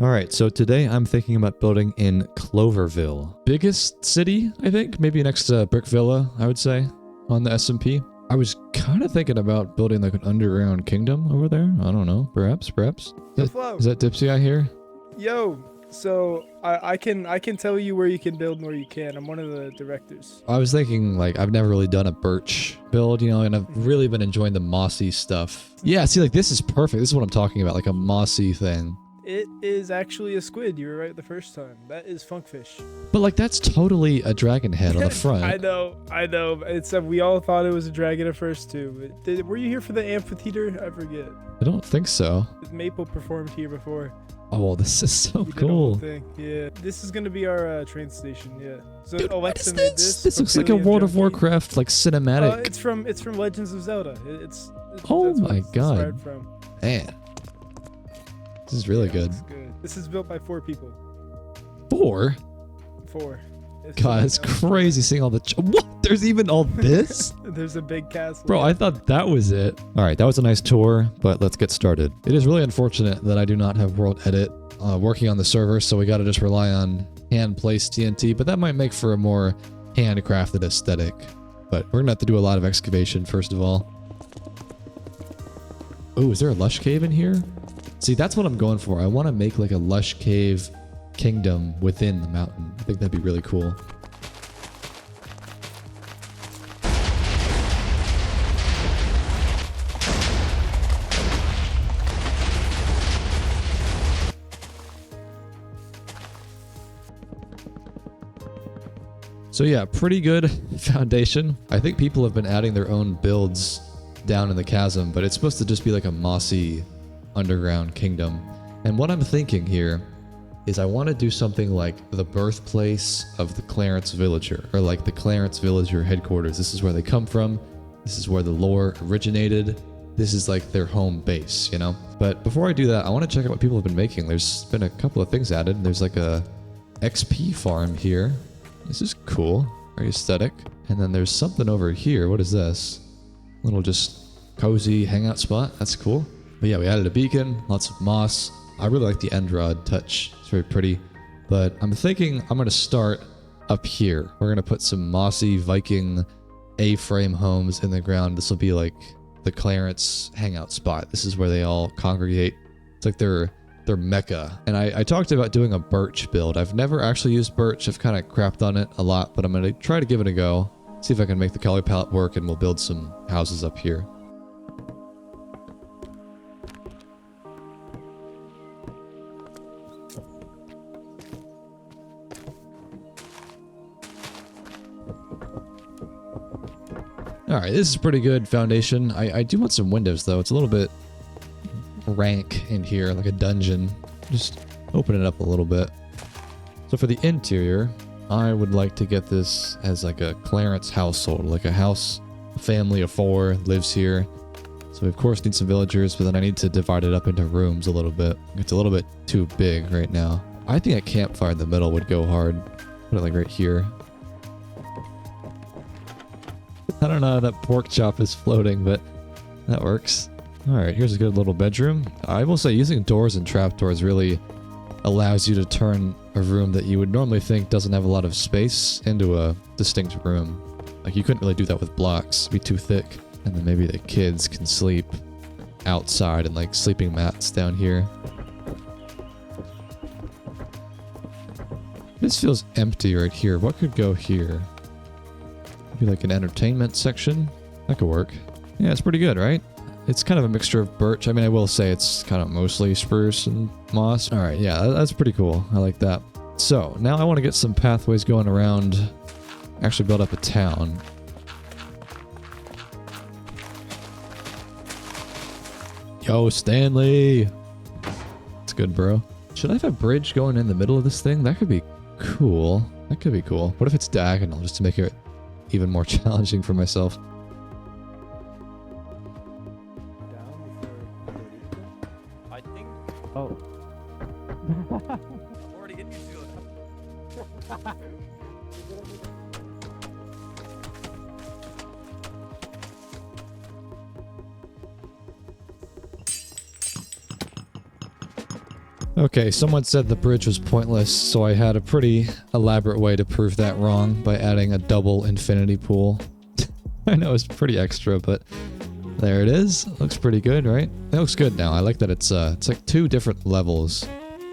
All right, so today I'm thinking about building in Cloverville. Biggest city, I think, maybe next to Brick Villa, I would say, on the S&P. I was kind of thinking about building like an underground kingdom over there. I don't know, perhaps. Is that Dipsy I hear? Yo, so I can tell you where you can build and where you can. I'm one of the directors. I was thinking like I've never really done a birch build, you know, and I've really been enjoying the mossy stuff. Yeah, see, like this is perfect. This is what I'm talking about, like a mossy thing. It is actually a squid. You were right the first time. That is funkfish. But like that's totally a dragon head on the front. I know. It's we all thought it was a dragon at first too. But were you here for the amphitheater? I forget. I don't think so. Maple performed here before. Oh, well, this is so We did a cool. whole thing. Yeah, this is gonna be our train station. Yeah. So Dude, Alexa what is made this. this looks like a World of Warcraft like cinematic. It's from Legends of Zelda. It's Oh that's what my it's God. inspired from. Man, this is really good. It's good. This is built by 4 people. 4? 4. God, it's crazy seeing all the... What? There's even all this? There's a big castle. Bro, I thought that was it. All right, that was a nice tour, but let's get started. It is really unfortunate that I do not have World Edit working on the server, so we got to just rely on hand-placed TNT, but that might make for a more handcrafted aesthetic. But we're going to have to do a lot of excavation, first of all. Oh, is there a lush cave in here? See, that's what I'm going for. I want to make like a lush cave kingdom within the mountain. I think that'd be really cool. So yeah, pretty good foundation. I think people have been adding their own builds down in the chasm, but it's supposed to just be like a mossy underground kingdom. And what I'm thinking here is I want to do something like the birthplace of the Clarence Villager, or like the Clarence Villager headquarters. This is where they come from. This is where the lore originated. This is like their home base, you know? But before I do that, I want to check out what people have been making. There's been a couple of things added. There's like a XP farm here. This is cool, very aesthetic. And then there's something over here. What is this? A little just cozy hangout spot. That's cool. But yeah, we added a beacon, lots of moss. I really like the end rod touch. It's very pretty. But I'm thinking I'm going to start up here. We're going to put some mossy Viking A-frame homes in the ground. This will be like the Clarence hangout spot. This is where they all congregate. It's like their mecca. And I talked about doing a birch build. I've never actually used birch. I've kind of crapped on it a lot, but I'm going to try to give it a go. See if I can make the color palette work, and we'll build some houses up here. All right, this is pretty good foundation. I do want some windows though. It's a little bit rank in here, like a dungeon. Just open it up a little bit. So for the interior, I would like to get this as like a Clarence household, like a house, a family of 4 lives here. So we of course need some villagers, but then I need to divide it up into rooms a little bit. It's a little bit too big right now. I think a campfire in the middle would go hard. Put it like right here. I don't know how that pork chop is floating, but that works. All right, here's a good little bedroom. I will say using doors and trapdoors really allows you to turn a room that you would normally think doesn't have a lot of space into a distinct room. Like you couldn't really do that with blocks, it'd be too thick. And then maybe the kids can sleep outside and like sleeping mats down here. This feels empty right here. What could go here? Maybe like an entertainment section? That could work. Yeah, it's pretty good, right? It's kind of a mixture of birch. I mean, I will say it's kind of mostly spruce and moss. All right, yeah, that's pretty cool. I like that. So now I want to get some pathways going around, actually build up a town. Yo, Stanley! It's good, bro. Should I have a bridge going in the middle of this thing? That could be cool. That could be cool. What if it's diagonal, just to make it even more challenging for myself? I think. Oh. I'm already in New Zealand. Okay, someone said the bridge was pointless, so I had a pretty elaborate way to prove that wrong by adding a double infinity pool. I know it's pretty extra, but there it is. Looks pretty good, right? It looks good now. I like that it's like 2 different levels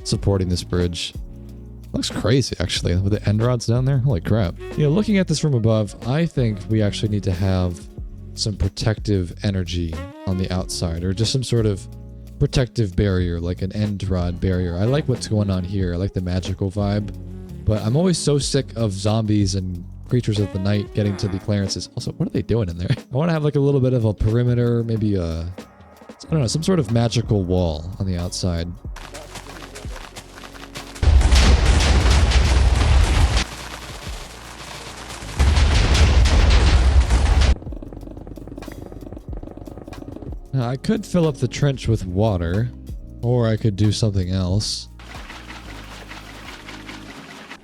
supporting this bridge. Looks crazy, actually, with the end rods down there. Holy crap. You know, looking at this from above, I think we actually need to have some protective energy on the outside, or just some sort of protective barrier, like an end rod barrier. I like what's going on here. I like the magical vibe, but I'm always so sick of zombies and creatures of the night getting to the clearances. Also, what are they doing in there? I want to have like a little bit of a perimeter, maybe I don't know, some sort of magical wall on the outside. Now, I could fill up the trench with water, or I could do something else.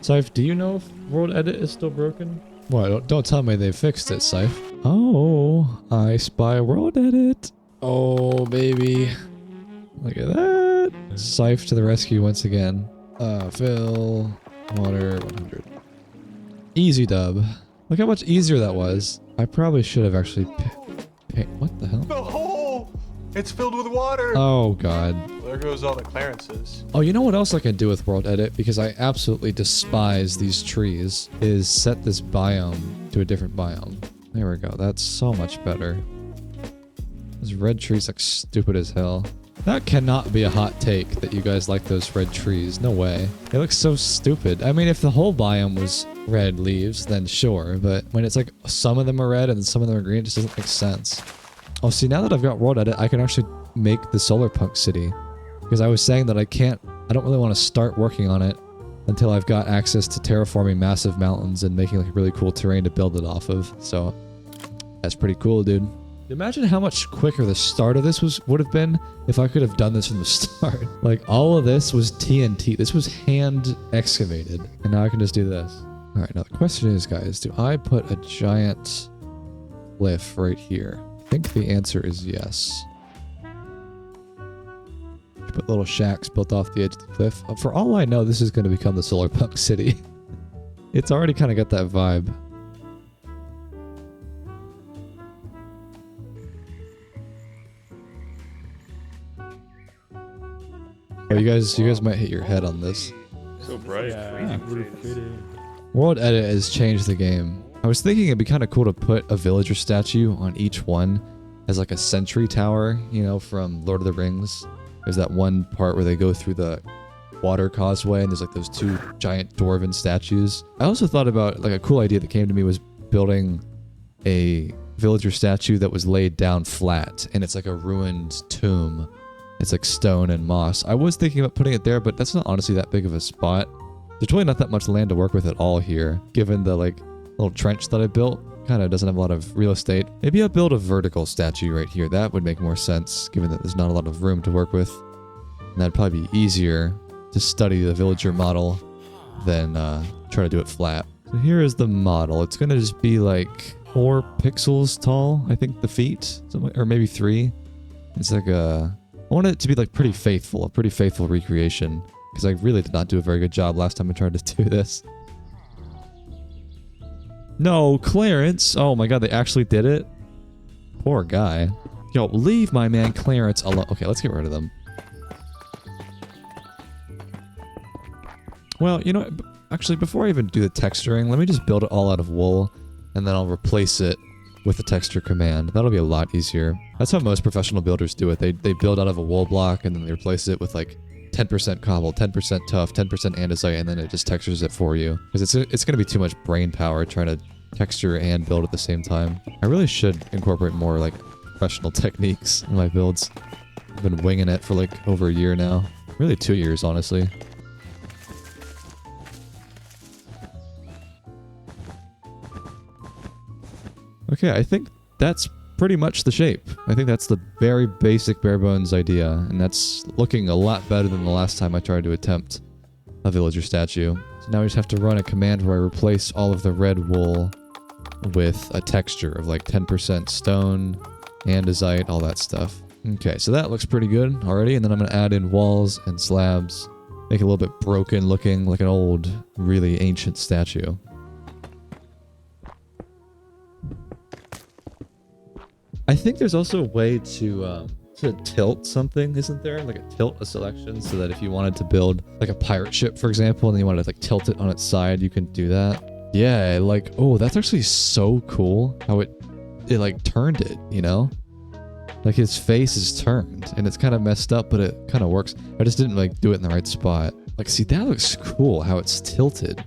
Scythe, do you know if World Edit is still broken? What? Don't tell me they fixed it, Scythe. Oh, I spy World Edit. Oh, baby. Look at that. Scythe to the rescue once again. Fill water 100. Easy dub. Look how much easier that was. I probably should have actually... What the hell? The hole! It's filled with water! Oh, God. There goes all the clearances. Oh, you know what else I can do with World Edit? Because I absolutely despise these trees. Is set this biome to a different biome. There we go. That's so much better. Those red trees look stupid as hell. That cannot be a hot take that you guys like those red trees. No way. They look so stupid. I mean, if the whole biome was red leaves, then sure. But when it's like some of them are red and some of them are green, it just doesn't make sense. Oh, see, now that I've got World Edit, I can actually make the solar punk city. Because I was saying that I don't really want to start working on it until I've got access to terraforming massive mountains and making like really cool terrain to build it off of. So that's pretty cool, dude. Imagine how much quicker the start of this would have been if I could have done this from the start. Like, all of this was TNT. This was hand excavated. And now I can just do this. All right, now the question is, guys, do I put a giant cliff right here? I think the answer is yes. Put little shacks built off the edge of the cliff. For all I know, this is going to become the solar punk city. It's already kind of got that vibe. Oh, you guys might hit your head on this. So bright. World Edit has changed the game. I was thinking it'd be kind of cool to put a villager statue on each one as like a sentry tower, you know, from Lord of the Rings. There's that one part where they go through the water causeway and there's like those 2 giant dwarven statues. I also thought about like a cool idea that came to me was building a villager statue that was laid down flat and it's like a ruined tomb. It's like stone and moss. I was thinking about putting it there, but that's not honestly that big of a spot. There's really not that much land to work with at all here, given the like little trench that I built. Kind of doesn't have a lot of real estate. Maybe I'll build a vertical statue right here. That would make more sense, given that there's not a lot of room to work with. And that'd probably be easier to study the villager model than try to do it flat. So here is the model. It's going to just be like 4 pixels tall, I think, the feet, or maybe 3. It's like a... I want it to be like pretty faithful, a pretty faithful recreation, because I really did not do a very good job last time I tried to do this. No, Clarence! Oh my god, they actually did it? Poor guy. Yo, leave my man Clarence alone. Okay, let's get rid of them. Well, you know, actually, before I even do the texturing, let me just build it all out of wool, and then I'll replace it with the texture command. That'll be a lot easier. That's how most professional builders do it. They build out of a wool block, and then they replace it with like 10% cobble, 10% tuff, 10% andesite, and then it just textures it for you. Because it's going to be too much brain power trying to texture and build at the same time. I really should incorporate more like professional techniques in my builds. I've been winging it for like over a year now. Really 2 years, honestly. Okay, I think that's pretty much the shape. I think that's the very basic bare bones idea, and that's looking a lot better than the last time I tried to attempt a villager statue. So now we just have to run a command where I replace all of the red wool with a texture of like 10% stone, andesite, all that stuff. Okay, so that looks pretty good already. And then I'm going to add in walls and slabs. Make it a little bit broken looking, like an old, really ancient statue. I think there's also a way to tilt something, isn't there? Like a selection, so that if you wanted to build like a pirate ship, for example, and then you wanted to like tilt it on its side, you can do that. Yeah, like, oh, that's actually so cool how it like turned it, you know? Like his face is turned and it's kind of messed up, but it kind of works. I just didn't like do it in the right spot. Like, see, that looks cool how it's tilted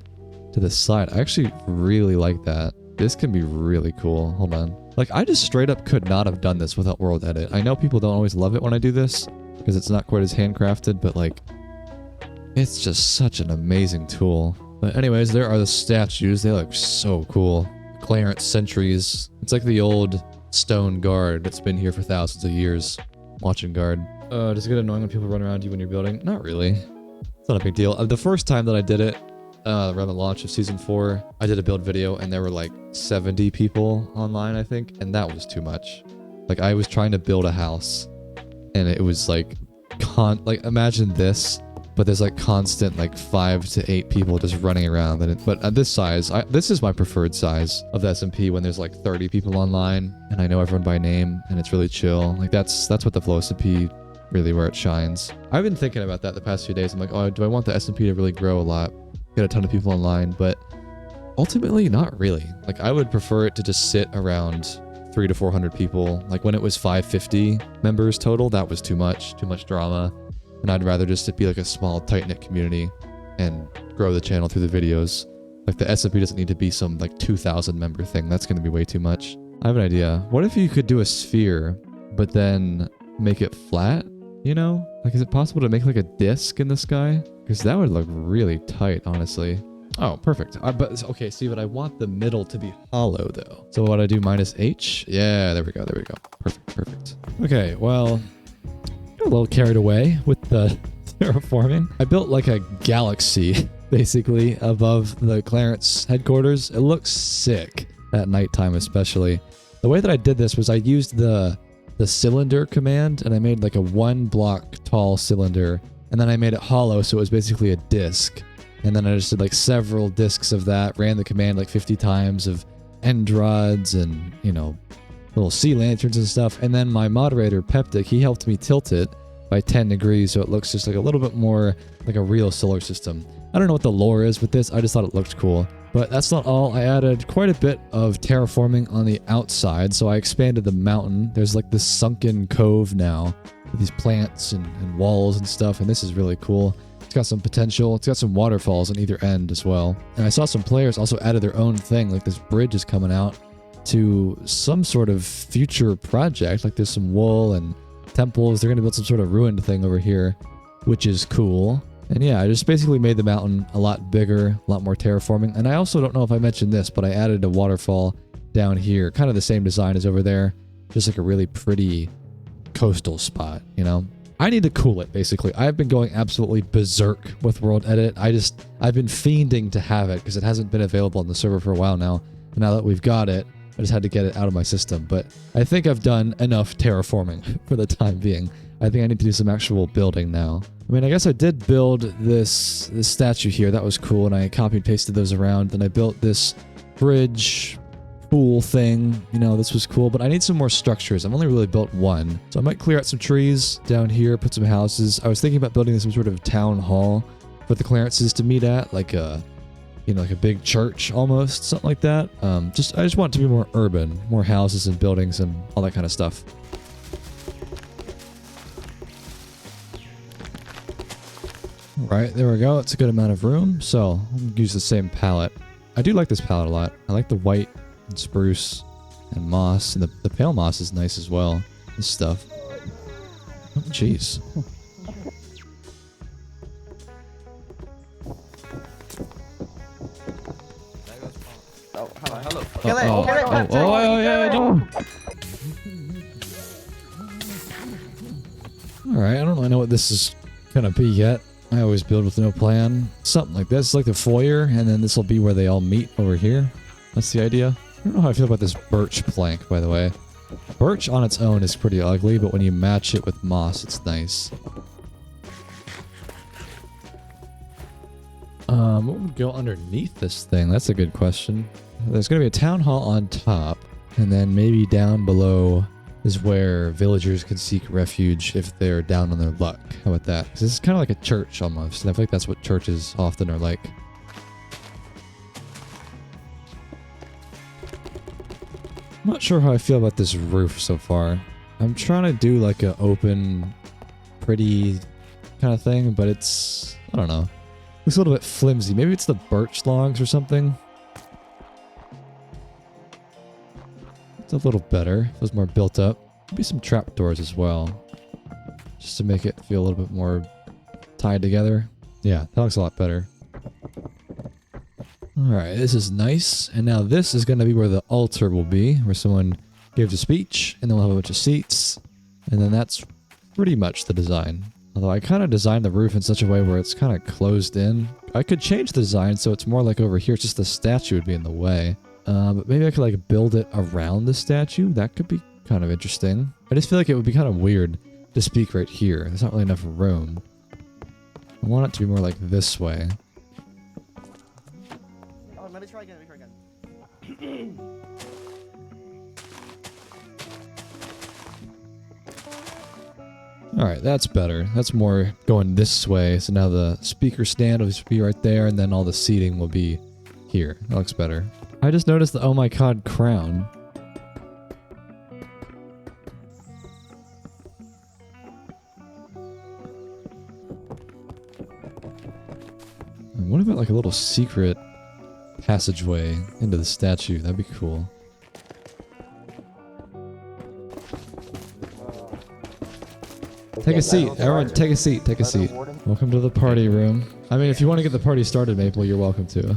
to the side. I actually really like that. This can be really cool. Hold on. Like, I just straight up could not have done this without World Edit. I know people don't always love it when I do this because it's not quite as handcrafted, but like, it's just such an amazing tool. But anyways, there are the statues. They look so cool. Clarence sentries. It's like the old stone guard that's been here for thousands of years. Watching guard. Does it get annoying when people run around you when you're building? Not really. It's not a big deal. The first time that I did it, around the launch of season 4, I did a build video and there were like 70 people online, I think, and that was too much. Like, I was trying to build a house and it was like imagine this, but there's like constant like 5 to 8 people just running around. But at this size, this is my preferred size of the SMP, when there's like 30 people online and I know everyone by name and it's really chill. Like, that's what the Flow SMP really where it shines. I've been thinking about that the past few days. I'm like, oh, do I want the SMP to really grow a lot? Get a ton of people online, but ultimately not really. Like, I would prefer it to just sit around 300 to 400 people. Like, when it was 550 members total, that was too much drama. And I'd rather just it be like a small tight-knit community and grow the channel through the videos. Like, the SMP doesn't need to be some like 2,000 member thing. That's going to be way too much. I have an idea. What if you could do a sphere, but then make it flat? You know? Like, is it possible to make like a disc in the sky? Because that would look really tight, honestly. Oh, perfect. But okay, see, but I want the middle to be hollow, though. So what I do, -H? Yeah, there we go. Perfect. Okay, well, got a little carried away with the terraforming. I built like a galaxy, basically, above the Clarence headquarters. It looks sick at nighttime, especially. The way that I did this was I used the cylinder command, and I made like a 1 block tall cylinder, and then I made it hollow, so it was basically a disc. And then I just did like several discs of that, ran the command like 50 times of end rods and, you know, little sea lanterns and stuff. And then my moderator, Peptic, he helped me tilt it by 10 degrees, so it looks just like a little bit more like a real solar system. I don't know what the lore is with this, I just thought it looked cool. But that's not all. I added quite a bit of terraforming on the outside, so I expanded the mountain. There's like this sunken cove now with these plants and walls and stuff, and this is really cool. It's got some potential. It's got some waterfalls on either end as well. And I saw some players also added their own thing, like this bridge is coming out to some sort of future project. Like, there's some wool and temples. They're going to build some sort of ruined thing over here, which is cool. And yeah, I just basically made the mountain a lot bigger, a lot more terraforming. And I also don't know if I mentioned this, but I added a waterfall down here, kind of the same design as over there, just like a really pretty coastal spot, you know? I need to cool it, basically. I've been going absolutely berserk with World Edit. I've been fiending to have it because it hasn't been available on the server for a while now. And now that we've got it, I just had to get it out of my system. But I think I've done enough terraforming for the time being. I think I need to do some actual building now. I mean, I guess I did build this statue here. That was cool, and I copy and pasted those around. Then I built this bridge pool thing. You know, this was cool, but I need some more structures. I've only really built one. So I might clear out some trees down here, put some houses. I was thinking about building some sort of town hall for the Clarences to meet at, like a, you know, like a big church almost, something like that. I just want it to be more urban, more houses and buildings and all that kind of stuff. Right, there we go. It's a good amount of room. So I'll use the same palette. I do like this palette a lot. I like the white and spruce and moss, and the pale moss is nice as well. This stuff. Oh, jeez. Oh, hello. Alright, I don't really know what this is gonna be yet. I always build with no plan. Something like this, like the foyer, and then this will be where they all meet over here. That's the idea. I don't know how I feel about this birch plank, by the way. Birch on its own is pretty ugly, but when you match it with moss, it's nice. What would go underneath this thing? That's a good question. There's going to be a town hall on top, and then maybe down below is where villagers can seek refuge if they're down on their luck. How about that? 'Cause this is kind of like a church almost, and I feel like that's what churches often are like. I'm not sure how I feel about this roof so far. I'm trying to do like an open, pretty kind of thing, but it's, I don't know. Looks a little bit flimsy. Maybe it's the birch logs or something. It's a little better. Feels more built up. Maybe some trapdoors as well. Just to make it feel a little bit more tied together. Yeah, that looks a lot better. Alright, this is nice. And now this is going to be where the altar will be, where someone gives a speech, and then we'll have a bunch of seats. And then that's pretty much the design. Although I kind of designed the roof in such a way where it's kind of closed in. I could change the design so it's more like over here, it's just the statue would be in the way. But maybe I could like build it around the statue. That could be kind of interesting. I just feel like it would be kind of weird to speak right here. There's not really enough room. I want it to be more like this way. Oh, let me try again. Let me try again. Alright, that's better. That's more going this way. So now the speaker stand will just be right there, and then all the seating will be here. That looks better. I just noticed the oh my god crown. And what about like a little secret passageway into the statue? That'd be cool. Take a seat. Everyone, take a seat. Take a seat. Welcome to the party room. I mean, if you want to get the party started, Maple, you're welcome to.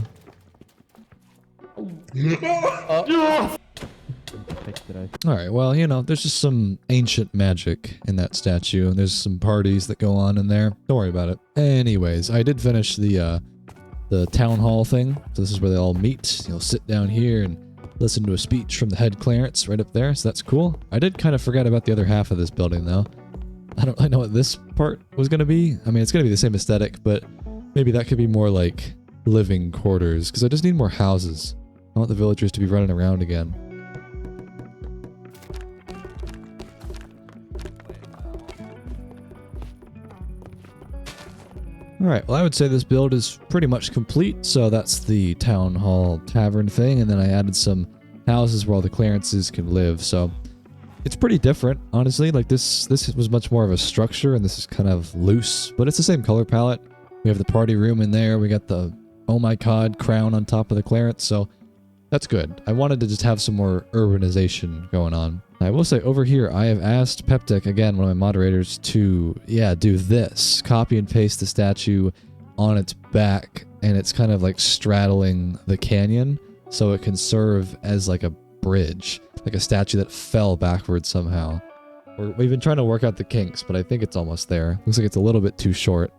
Alright, well, you know, there's just some ancient magic in that statue, and there's some parties that go on in there. Don't worry about it. Anyways, I did finish the town hall thing. So this is where they all meet. You'll sit down here and listen to a speech from the head clarence right up there, so that's cool. I did kind of forget about the other half of this building, though. I don't really know what this part was going to be. I mean, it's going to be the same aesthetic, but maybe that could be more like living quarters, because I just need more houses. I want the villagers to be running around again. Alright, well I would say this build is pretty much complete, so that's the town hall tavern thing, and then I added some houses where all the clarences can live, so it's pretty different, honestly. Like this was much more of a structure, and this is kind of loose, but it's the same color palette. We have the party room in there, we got the oh my god crown on top of the clarence, so that's good. I wanted to just have some more urbanization going on. I will say over here, I have asked Peptic, again, one of my moderators, to, yeah, do this. Copy and paste the statue on its back, and it's kind of like straddling the canyon, so it can serve as like a bridge, like a statue that fell backwards somehow. We've been trying to work out the kinks, but I think it's almost there. Looks like it's a little bit too short.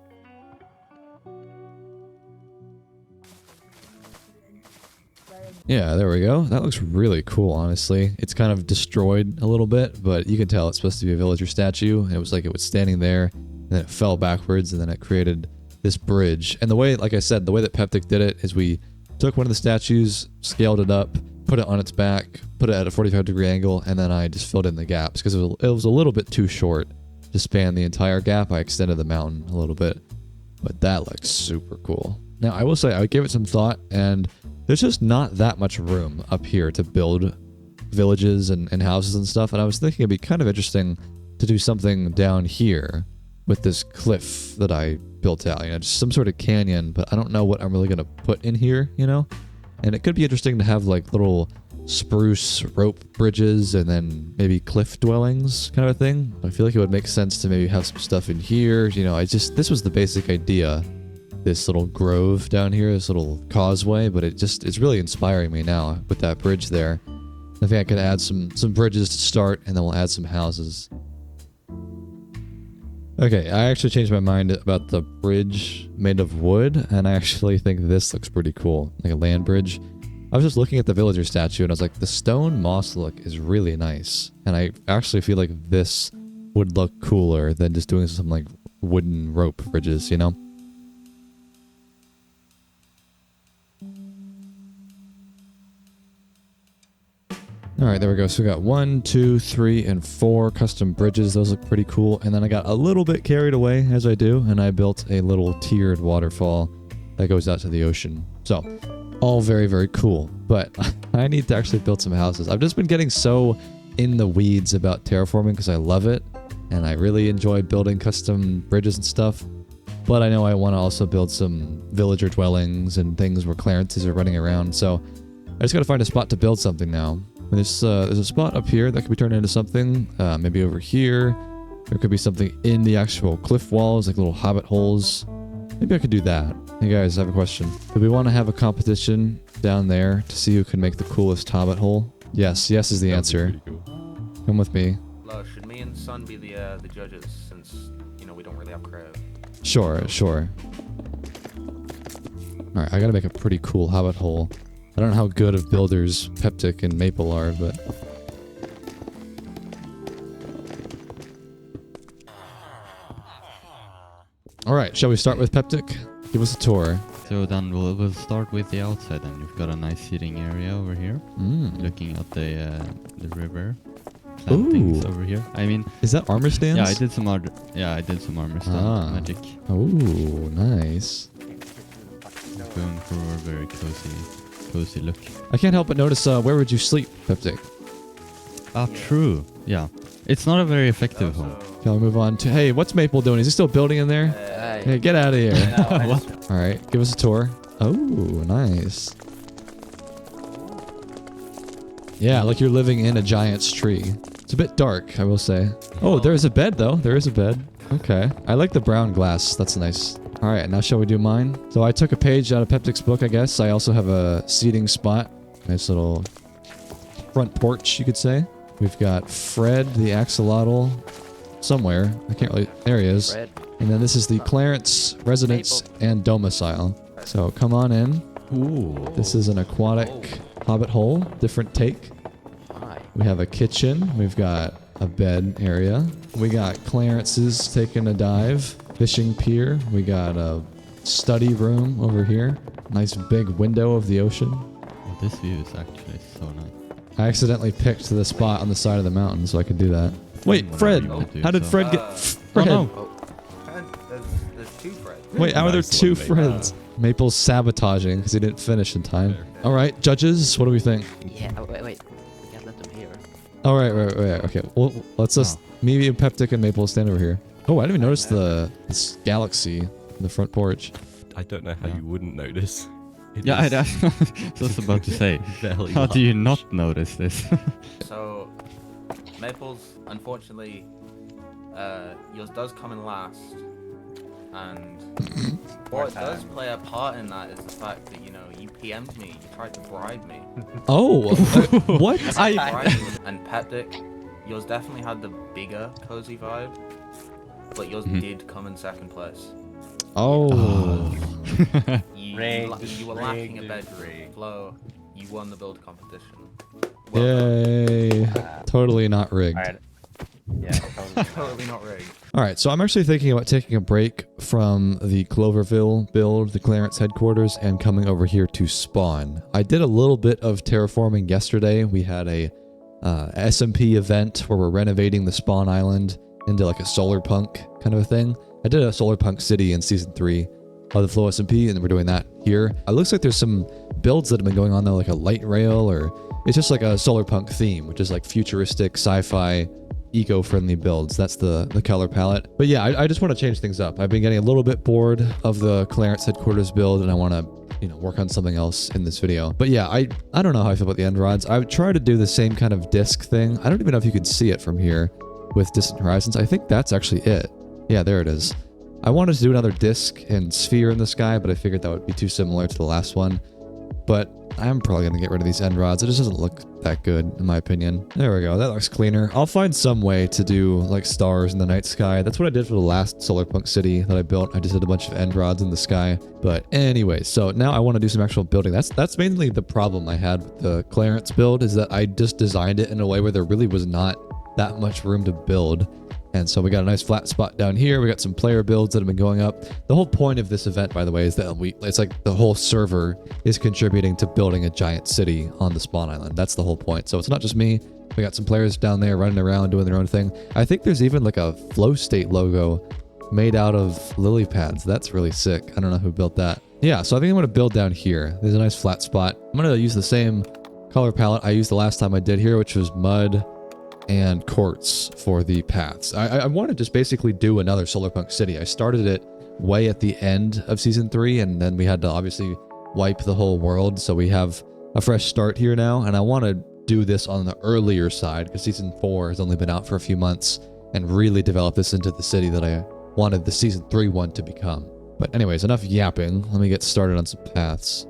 Yeah, there we go. That looks really cool, honestly. It's kind of destroyed a little bit, but you can tell it's supposed to be a villager statue. It was like it was standing there, and then it fell backwards, and then it created this bridge. And the way, like I said, the way that Peptic did it is we took one of the statues, scaled it up, put it on its back, put it at a 45-degree angle, and then I just filled in the gaps, because it was a little bit too short to span the entire gap. I extended the mountain a little bit, but that looks super cool. Now, I will say, I gave it some thought, and there's just not that much room up here to build villages and houses and stuff, and I was thinking it'd be kind of interesting to do something down here with this cliff that I built out, you know, just some sort of canyon, but I don't know what I'm really going to put in here, you know? And it could be interesting to have like little spruce rope bridges and then maybe cliff dwellings kind of a thing. I feel like it would make sense to maybe have some stuff in here, you know. This was the basic idea. This little grove down here, this little causeway, but it's really inspiring me now with that bridge there. I think I could add some bridges to start, and then we'll add some houses. Okay, I actually changed my mind about the bridge made of wood, and I actually think this looks pretty cool, like a land bridge. I was just looking at the villager statue and I was like, the stone moss look is really nice. And I actually feel like this would look cooler than just doing some like wooden rope bridges, you know? Alright, there we go. So we got 1, 2, 3, and 4 custom bridges. Those look pretty cool. And then I got a little bit carried away, as I do, and I built a little tiered waterfall that goes out to the ocean. So, all very, very cool. But I need to actually build some houses. I've just been getting so in the weeds about terraforming because I love it. And I really enjoy building custom bridges and stuff. But I know I want to also build some villager dwellings and things where Clarences are running around. So, I just got to find a spot to build something now. There's a spot up here that could be turned into something. Maybe over here. There could be something in the actual cliff walls, like little hobbit holes. Maybe I could do that. Hey guys, I have a question. Do we want to have a competition down there to see who can make the coolest hobbit hole? Yes, yes is the answer. Come with me. Should me and Sun be the judges, since, you know, we don't really have crowd? Sure, sure. Alright, I gotta make a pretty cool hobbit hole. I don't know how good of builders Peptic and Maple are, but... Alright, shall we start with Peptic? Give us a tour. So then we'll start with the outside, and we've got a nice seating area over here. Looking at the river. Plantings over here. I mean... Is that armor stands? Yeah, I did some armor stand magic. Oh, nice. Going for a very cozy look. I can't help but notice, where would you sleep, Peptic? Ah, true. Yeah. It's not a very effective home. Shall we move on to... Hey, what's Maple doing? Is he still building in there? Hey, get out of here. What? Alright, give us a tour. Oh, nice. Yeah, like you're living in a giant's tree. It's a bit dark, I will say. Oh, there is a bed, though. There is a bed. Okay. I like the brown glass. That's nice. Alright, now shall we do mine? So I took a page out of Peptic's book, I guess. I also have a seating spot. Nice little front porch, you could say. We've got Fred, the axolotl, somewhere. I can't really... There he is. Fred. And then this is the Clarence residence and domicile. So come on in. Ooh. This is an aquatic hobbit hole. Different take. Hi. We have a kitchen. We've got a bed area. We got Clarence's taking a dive. Fishing pier. We got a study room over here. Nice big window of the ocean. Well, this view is actually so nice. I accidentally picked the spot on the side of the mountain so I could do that. Wait, Whatever Fred! you wanna do, How did so- Fred get... Fred! Oh, no. There's two Freds. Wait, how are there Nice two one, Maple. Freds? Maple's sabotaging because he didn't finish in time. Alright, judges, what do we think? Yeah, wait. We can't let them hear. Alright, right, okay. Well, let's just... Me, Peptic, and Maple stand over here. Oh, I didn't even notice this galaxy in the front porch. I don't know how Yeah. you wouldn't notice. It Yeah, I is was just about to say. very How do you large. not notice this? So, Maples, unfortunately, yours does come in last. And what does play a part in that is the fact that, you know, you PM'd me, you tried to bribe me. Oh, what? And Peptic, yours definitely had the bigger cozy vibe, but yours did come in second place. Oh. You were lacking a bedroom. Flo, you won the build competition. Yay. Totally not rigged. Alright. Yeah, totally. Totally not rigged. Alright, so I'm actually thinking about taking a break from the Cloverville build, the Clarence headquarters, and coming over here to spawn. I did a little bit of terraforming yesterday. We had a SMP event where we're renovating the spawn island into like a solar punk kind of a thing. I did a solar punk city in season 3 of the Flow SMP, and we're doing that here. It looks like there's some builds that have been going on though, like a light rail, or it's just like a solar punk theme, which is like futuristic, sci-fi, eco-friendly builds. That's the color palette. But yeah, I just want to change things up. I've been getting a little bit bored of the Clarence headquarters build, and I want to, you know, work on something else in this video. But yeah, I don't know how I feel about the end rods. I would try to do the same kind of disc thing. I don't even know if you can see it from here with Distant Horizons. I think that's actually it. Yeah, there it is. I wanted to do another disc and sphere in the sky, but I figured that would be too similar to the last one. But I'm probably going to get rid of these end rods. It just doesn't look that good, in my opinion. There we go. That looks cleaner. I'll find some way to do like stars in the night sky. That's what I did for the last Solarpunk city that I built. I just did a bunch of end rods in the sky. But anyway, so now I want to do some actual building. That's mainly the problem I had with the Clarence build, is that I just designed it in a way where there really was not that much room to build. And so we got a nice flat spot down here. We got some player builds that have been going up. The whole point of this event, by the way, is that it's like the whole server is contributing to building a giant city on the spawn island. That's the whole point. So it's not just me. We got some players down there running around doing their own thing. I think there's even like a flowstate logo made out of lily pads. That's really sick. I don't know who built that. Yeah, so I think I'm going to build down here. There's a nice flat spot. I'm going to use the same color palette I used the last time I did here, which was mud and quartz for the paths. I want to just basically do another Solarpunk city. I started it way at the end of season 3, and then we had to obviously wipe the whole world, so we have a fresh start here now, and I want to do this on the earlier side because season 4 has only been out for a few months, and really develop this into the city that I wanted the season 3 one to become. But anyways, enough yapping. Let me get started on some paths.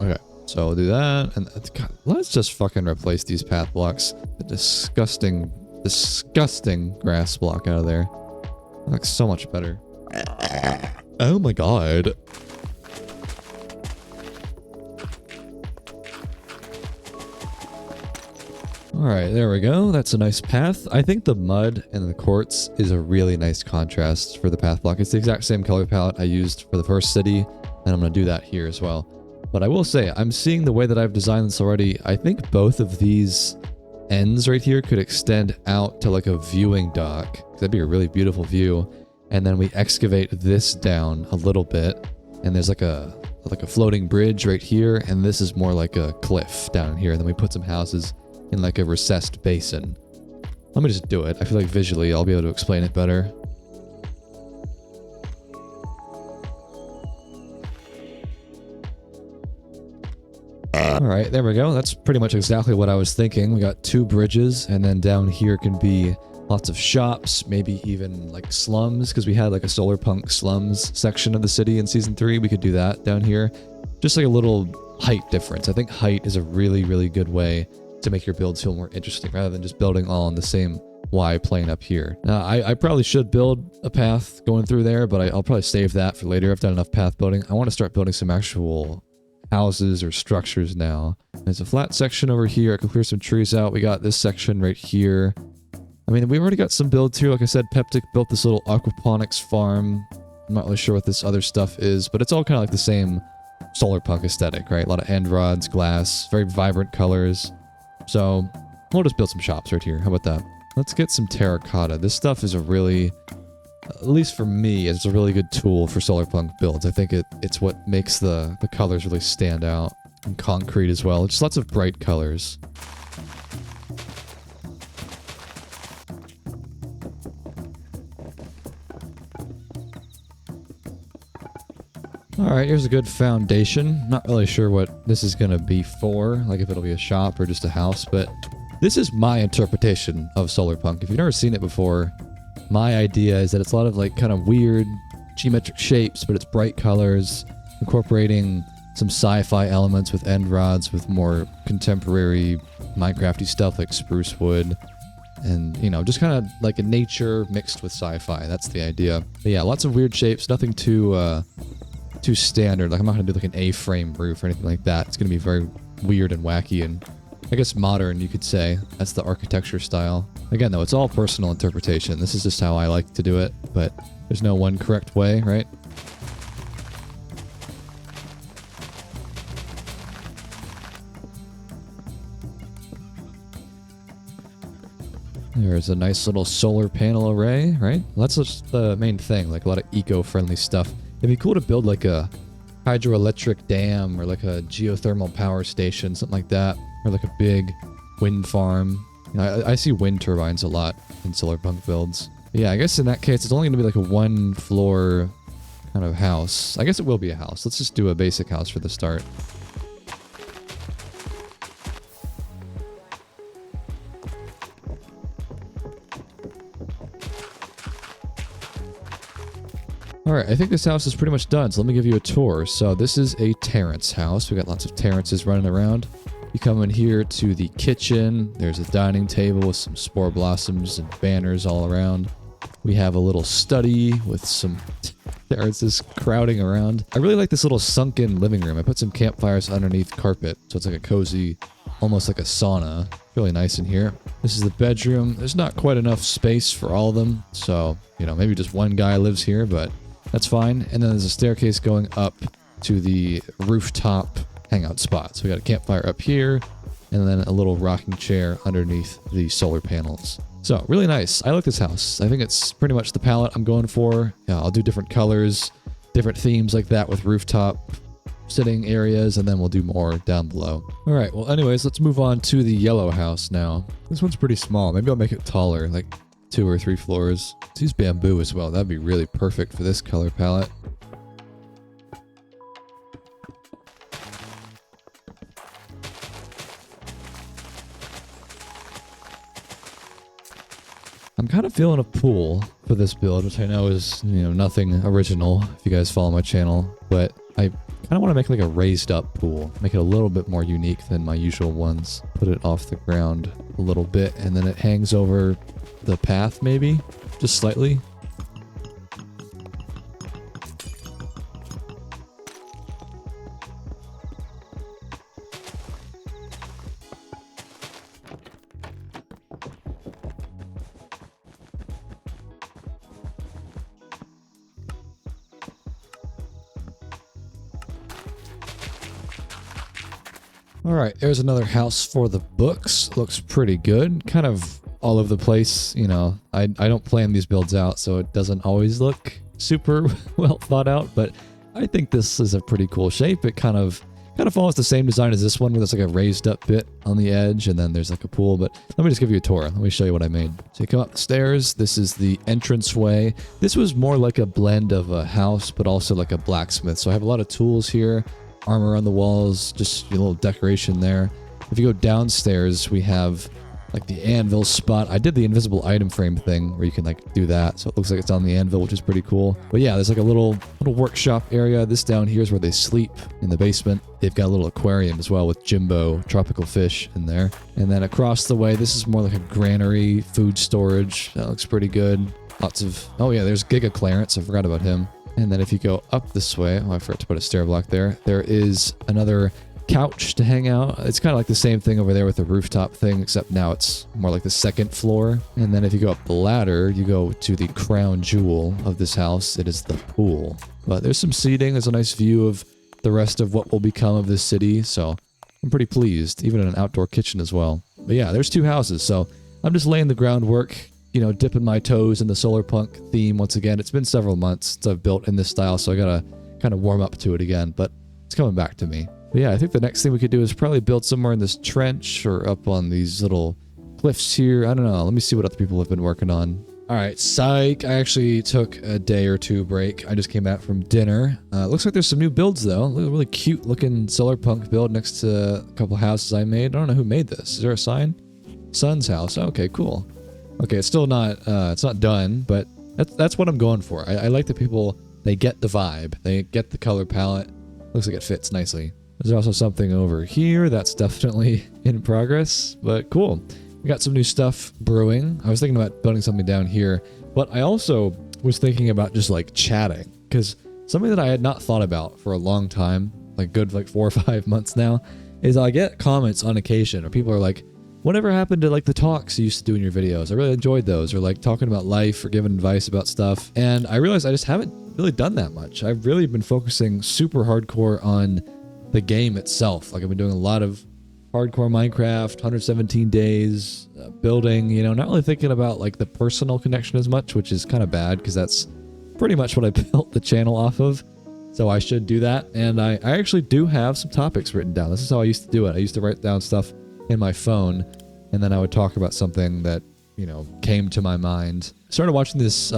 Okay. So we'll do that, and God, let's just fucking replace these path blocks. The disgusting grass block out of there. That looks so much better. Oh my god. Alright, there we go. That's a nice path. I think the mud and the quartz is a really nice contrast for the path block. It's the exact same color palette I used for the first city, and I'm going to do that here as well. But I will say, I'm seeing the way that I've designed this already. I think both of these ends right here could extend out to like a viewing dock. That'd be a really beautiful view. And then we excavate this down a little bit. And there's like a floating bridge right here. And this is more like a cliff down here. And then we put some houses in like a recessed basin. Let me just do it. I feel like visually I'll be able to explain it better. Alright, there we go. That's pretty much exactly what I was thinking. We got 2 bridges, and then down here can be lots of shops, maybe even like slums, because we had like a Solarpunk slums section of the city in season 3. We could do that down here. Just like a little height difference. I think height is a really, really good way to make your builds feel more interesting, rather than just building all on the same Y plane up here. Now, I probably should build a path going through there, but I'll probably save that for later. I've done enough path building. I want to start building some actual houses or structures now. There's a flat section over here. I can clear some trees out. We got this section right here. I mean, we've already got some builds here. Like I said, Peptic built this little aquaponics farm. I'm not really sure what this other stuff is, but it's all kind of like the same Solarpunk aesthetic, right? A lot of end rods, glass, very vibrant colors. So we'll just build some shops right here. How about that? Let's get some terracotta. This stuff is a really, at least for me, it's a really good tool for Solarpunk builds. I think it's what makes the colors really stand out. And concrete as well. Just lots of bright colors. Alright, here's a good foundation. Not really sure what this is going to be for, like if it'll be a shop or just a house, but this is my interpretation of Solarpunk. If you've never seen it before, my idea is that it's a lot of like kind of weird geometric shapes, but it's bright colors, incorporating some sci-fi elements with end rods, with more contemporary Minecrafty stuff like spruce wood, and, you know, just kind of like a nature mixed with sci-fi. That's the idea. But yeah, lots of weird shapes, nothing too standard. Like, I'm not going to do like an A-frame roof or anything like that. It's going to be very weird and wacky and, I guess, modern, you could say. That's the architecture style. Again, though, it's all personal interpretation. This is just how I like to do it, but there's no one correct way, right? There's a nice little solar panel array, right? Well, that's just the main thing, like a lot of eco-friendly stuff. It'd be cool to build like a hydroelectric dam or like a geothermal power station, something like that, or like a big wind farm. You know, I see wind turbines a lot in Solarpunk builds. But yeah, I guess in that case, it's only going to be like a 1-floor kind of house. I guess it will be a house. Let's just do a basic house for the start. All right, I think this house is pretty much done, so let me give you a tour. So this is a Terrence house. We got lots of Terrences running around. You come in here to the kitchen. There's a dining table with some spore blossoms and banners all around. We have a little study with some Terrences crowding around. I really like this little sunken living room. I put some campfires underneath carpet, so it's like a cozy, almost like a sauna. Really nice in here. This is the bedroom. There's not quite enough space for all of them, so, you know, maybe just one guy lives here, but that's fine. And then there's a staircase going up to the rooftop hangout spot. So we got a campfire up here, and then a little rocking chair underneath the solar panels. So really nice. I like this house. I think it's pretty much the palette I'm going for. Yeah, I'll do different colors, different themes like that with rooftop sitting areas, and then we'll do more down below. All right, well anyways, let's move on to the yellow house now. This one's pretty small. Maybe I'll make it taller, like 2 or 3 floors. Let's use bamboo as well. That'd be really perfect for this color palette. I'm kind of feeling a pool for this build, which I know is, you know, nothing original if you guys follow my channel, but I kind of want to make like a raised up pool, make it a little bit more unique than my usual ones. Put it off the ground a little bit, and then it hangs over the path maybe, just slightly. All right, there's another house for the books. Looks pretty good. Kind of all over the place, you know. I don't plan these builds out, so it doesn't always look super well thought out, but I think this is a pretty cool shape. It kind of follows the same design as this one, where there's like a raised up bit on the edge, and then there's like a pool. But let me just give you a tour. Let me show you what I made. So you come up the stairs. This is the entranceway. This was more like a blend of a house, but also like a blacksmith. So I have a lot of tools here. Armor on the walls, just a little decoration there. If you go downstairs, we have like the anvil spot. I did the invisible item frame thing where you can like do that, so it looks like it's on the anvil, which is pretty cool. But yeah, there's like a little workshop area. This down here is where they sleep in the basement. They've got a little aquarium as well with Jimbo tropical fish in there. And then across the way, this is more like a granary, food storage. That looks pretty good. Lots of, oh yeah, there's Giga Clarence. I forgot about him. And then if you go up this way, oh, I forgot to put a stair block there. There is another couch to hang out. It's kind of like the same thing over there with the rooftop thing, except now it's more like the second floor. And then if you go up the ladder, you go to the crown jewel of this house. It is the pool. But there's some seating. There's a nice view of the rest of what will become of this city. So I'm pretty pleased, even in an outdoor kitchen as well. But yeah, there's 2 houses. So I'm just laying the groundwork, you know, dipping my toes in the solar punk theme once again. It's been several months since I've built in this style, so I gotta kind of warm up to it again, but it's coming back to me. But yeah, I think the next thing we could do is probably build somewhere in this trench or up on these little cliffs here. I don't know. Let me see what other people have been working on. All right, psych. I actually took a day or 2 break. I just came back from dinner. Looks like there's some new builds though. A really cute looking solar punk build next to a couple houses I made. I don't know who made this. Is there a sign? Son's house. Okay, cool. Okay, it's still not, it's not done, but that's what I'm going for. I like the people, they get the vibe. They get the color palette. Looks like it fits nicely. There's also something over here that's definitely in progress, but cool. We got some new stuff brewing. I was thinking about building something down here, but I also was thinking about just like chatting, because something that I had not thought about for a long time, like good like 4 or 5 months now, is I get comments on occasion, or people are like, whatever happened to like the talks you used to do in your videos? I really enjoyed those, or like talking about life or giving advice about stuff. And I realized I just haven't really done that much. I've really been focusing super hardcore on the game itself. Like I've been doing a lot of hardcore Minecraft, 117 days, building, you know, not really thinking about like the personal connection as much, which is kind of bad because that's pretty much what I built the channel off of. So I should do that. And I actually do have some topics written down. This is how I used to do it. I used to write down stuff in my phone, and then I would talk about something that, you know, came to my mind. I started watching this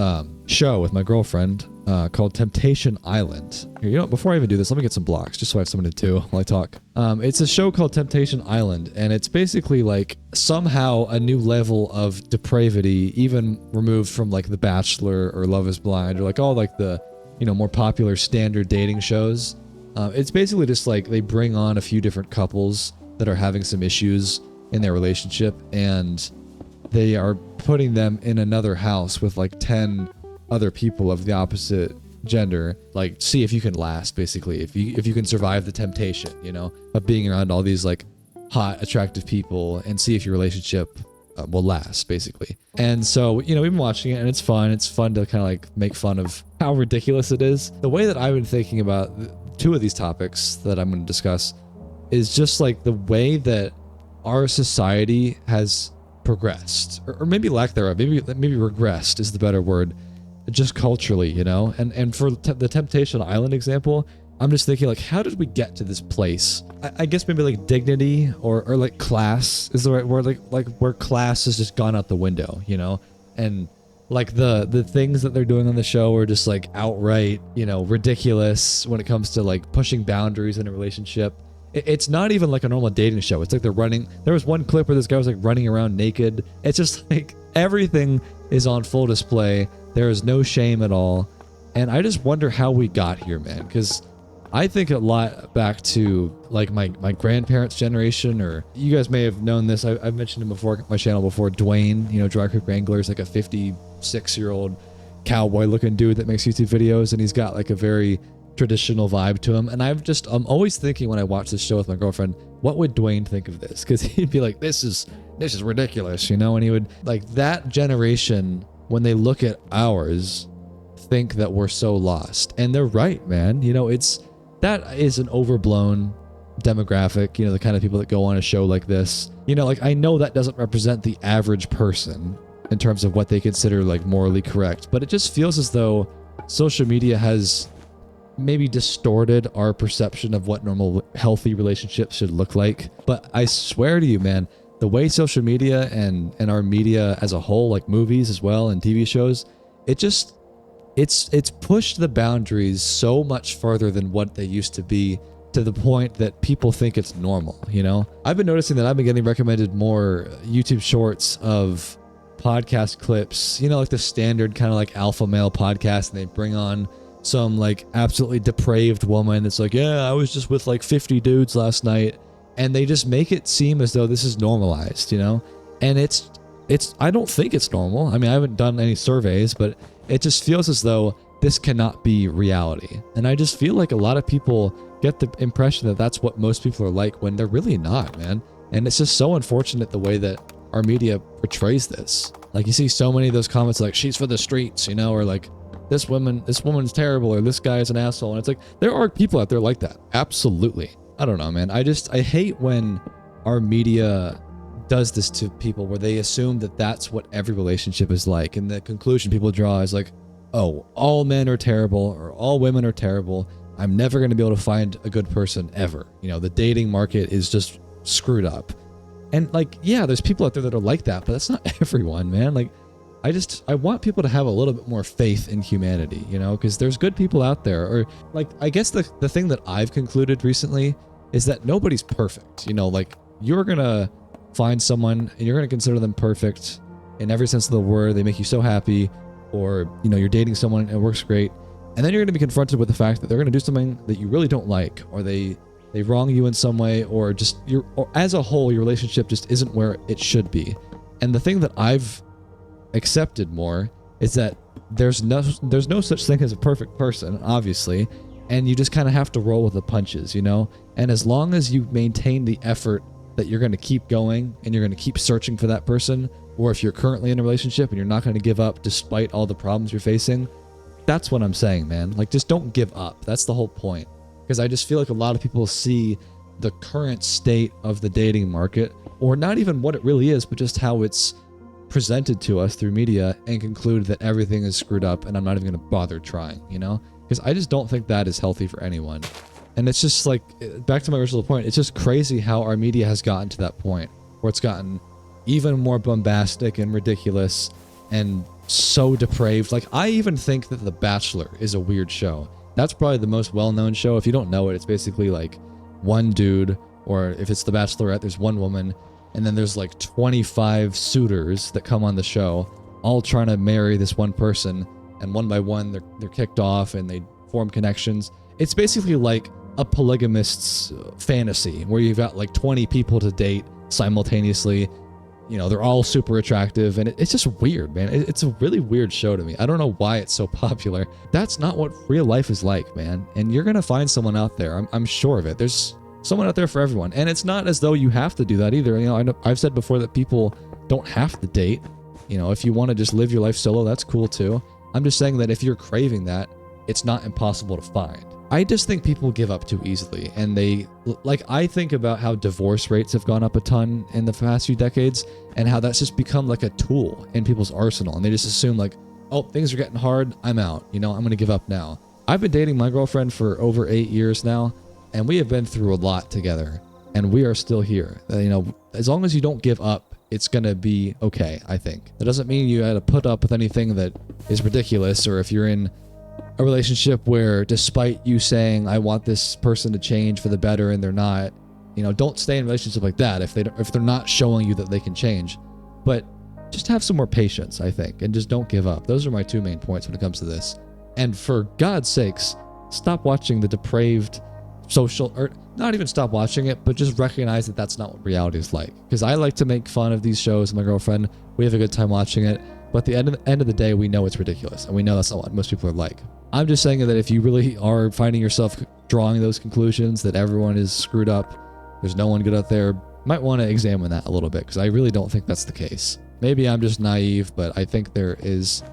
show with my girlfriend called Temptation Island. Here, you know, before I even do this, let me get some blocks just so I have something to do while I talk. It's a show called Temptation Island, and it's basically like somehow a new level of depravity, even removed from like The Bachelor or Love is Blind, or like all like the more popular standard dating shows. It's basically just like they bring on a few different couples that are having some issues in their relationship, and they are putting them in another house with like 10 other people of the opposite gender, like see if you can last, basically, if you can survive the temptation, of being around all these like hot, attractive people, and see if your relationship will last, basically. And so, we've been watching it, and it's fun. It's fun to kind of like make fun of how ridiculous it is. The way that I've been thinking about two of these topics that I'm going to discuss is just like the way that our society has progressed, or maybe lack thereof, maybe regressed is the better word, just culturally, and for the Temptation Island example, I'm just thinking like, how did we get to this place? I guess maybe like dignity or like class is the right word, like where class has just gone out the window, and like the things that they're doing on the show are just like outright, ridiculous when it comes to like pushing boundaries in a relationship. It's not even like a normal dating show. It's like they're running. There was one clip where this guy was like running around naked. It's just like everything is on full display. There is no shame at all. And I just wonder how we got here, man, because I think a lot back to like my grandparents' generation, or you guys may have known this. I've mentioned him before, my channel before. Dwayne, Dry Creek Wrangler, is like a 56-year-old cowboy looking dude that makes YouTube videos, and he's got like a very traditional vibe to him. And I'm always thinking when I watch this show with my girlfriend, what would Dwayne think of this? Because he'd be like, this is ridiculous, and he would, like, that generation, when they look at ours, think that we're so lost. And they're right, man. That is an overblown demographic, the kind of people that go on a show like this. Like, I know that doesn't represent the average person in terms of what they consider like morally correct, but it just feels as though social media has maybe distorted our perception of what normal healthy relationships should look like. But I swear to you, man, the way social media and our media as a whole, like movies as well and TV shows, it's pushed the boundaries so much further than what they used to be, to the point that people think it's normal. I've been noticing that I've been getting recommended more YouTube shorts of podcast clips, like the standard kind of like alpha male podcast, and they bring on some like absolutely depraved woman that's like, yeah, I was just with like 50 dudes last night, and they just make it seem as though this is normalized, and it's I don't think it's normal. I mean, I haven't done any surveys, but it just feels as though this cannot be reality. And I just feel like a lot of people get the impression that that's what most people are like, when they're really not, man. And it's just so unfortunate the way that our media portrays this. Like, you see so many of those comments like, she's for the streets, or like, this woman's terrible, or this guy is an asshole. And it's like, there are people out there like that. Absolutely. I don't know, man. I hate when our media does this to people, where they assume that that's what every relationship is like. And the conclusion people draw is like, oh, all men are terrible, or all women are terrible. I'm never going to be able to find a good person ever. The dating market is just screwed up. And like, yeah, there's people out there that are like that, but that's not everyone, man. Like, I want people to have a little bit more faith in humanity, because there's good people out there. Or like, I guess the thing that I've concluded recently is that nobody's perfect. Like, you're going to find someone and you're going to consider them perfect in every sense of the word. They make you so happy, or, you're dating someone and it works great. And then you're going to be confronted with the fact that they're going to do something that you really don't like, or they wrong you in some way, or just or as a whole, your relationship just isn't where it should be. And the thing that I've accepted more is that there's no such thing as a perfect person, obviously, and you just kind of have to roll with the punches, and as long as you maintain the effort that you're going to keep going and you're going to keep searching for that person, or if you're currently in a relationship and you're not going to give up despite all the problems you're facing, that's what I'm saying, man. Like, just don't give up. That's the whole point. Because I just feel like a lot of people see the current state of the dating market, or not even what it really is, but just how it's presented to us through media, and conclude that everything is screwed up and I'm not even going to bother trying, Because I just don't think that is healthy for anyone. And it's just like, back to my original point, it's just crazy how our media has gotten to that point where it's gotten even more bombastic and ridiculous and so depraved. Like, I even think that The Bachelor is a weird show. That's probably the most well-known show. If you don't know it, it's basically like one dude, or if it's The Bachelorette, there's one woman, and then there's like 25 suitors that come on the show, all trying to marry this one person. and one by one they're kicked off and they form connections. It's basically like a polygamist's fantasy where you've got like 20 people to date simultaneously. You know, they're all super attractive, and it's just weird, man. It's a really weird show to me. I don't know why it's so popular. That's not what real life is like, man. And you're gonna find someone out there. I'm sure of it. There's someone out there for everyone, and it's not as though you have to do that either. You know, I've said before that people don't have to date. You know, if you want to just live your life solo, that's cool too. I'm just saying that if you're craving that, it's not impossible to find. I just think people give up too easily, and I think about how divorce rates have gone up a ton in the past few decades, and how that's just become like a tool in people's arsenal, and they just assume like, oh, things are getting hard, I'm out, you know, I'm gonna give up now. I've been dating my girlfriend for over 8 years now, and we have been through a lot together, and we are still here. You know, as long as you don't give up, it's gonna be okay, I think. That doesn't mean you had to put up with anything that is ridiculous, or if you're in a relationship where, despite you saying I want this person to change for the better and they're not, you know, don't stay in a relationship like that if they're not showing you that they can change. But just have some more patience, I think, and just don't give up. Those are my 2 main points when it comes to this. And for God's sakes, stop watching the depraved social, or not even stop watching it, but just recognize that that's not what reality is like. Because I like to make fun of these shows with my girlfriend. We have a good time watching it. But at the end of the day, we know it's ridiculous, and we know that's not what most people are like. I'm just saying that if you really are finding yourself drawing those conclusions that everyone is screwed up, there's no one good out there, might want to examine that a little bit, because I really don't think that's the case. Maybe I'm just naive, but I think there is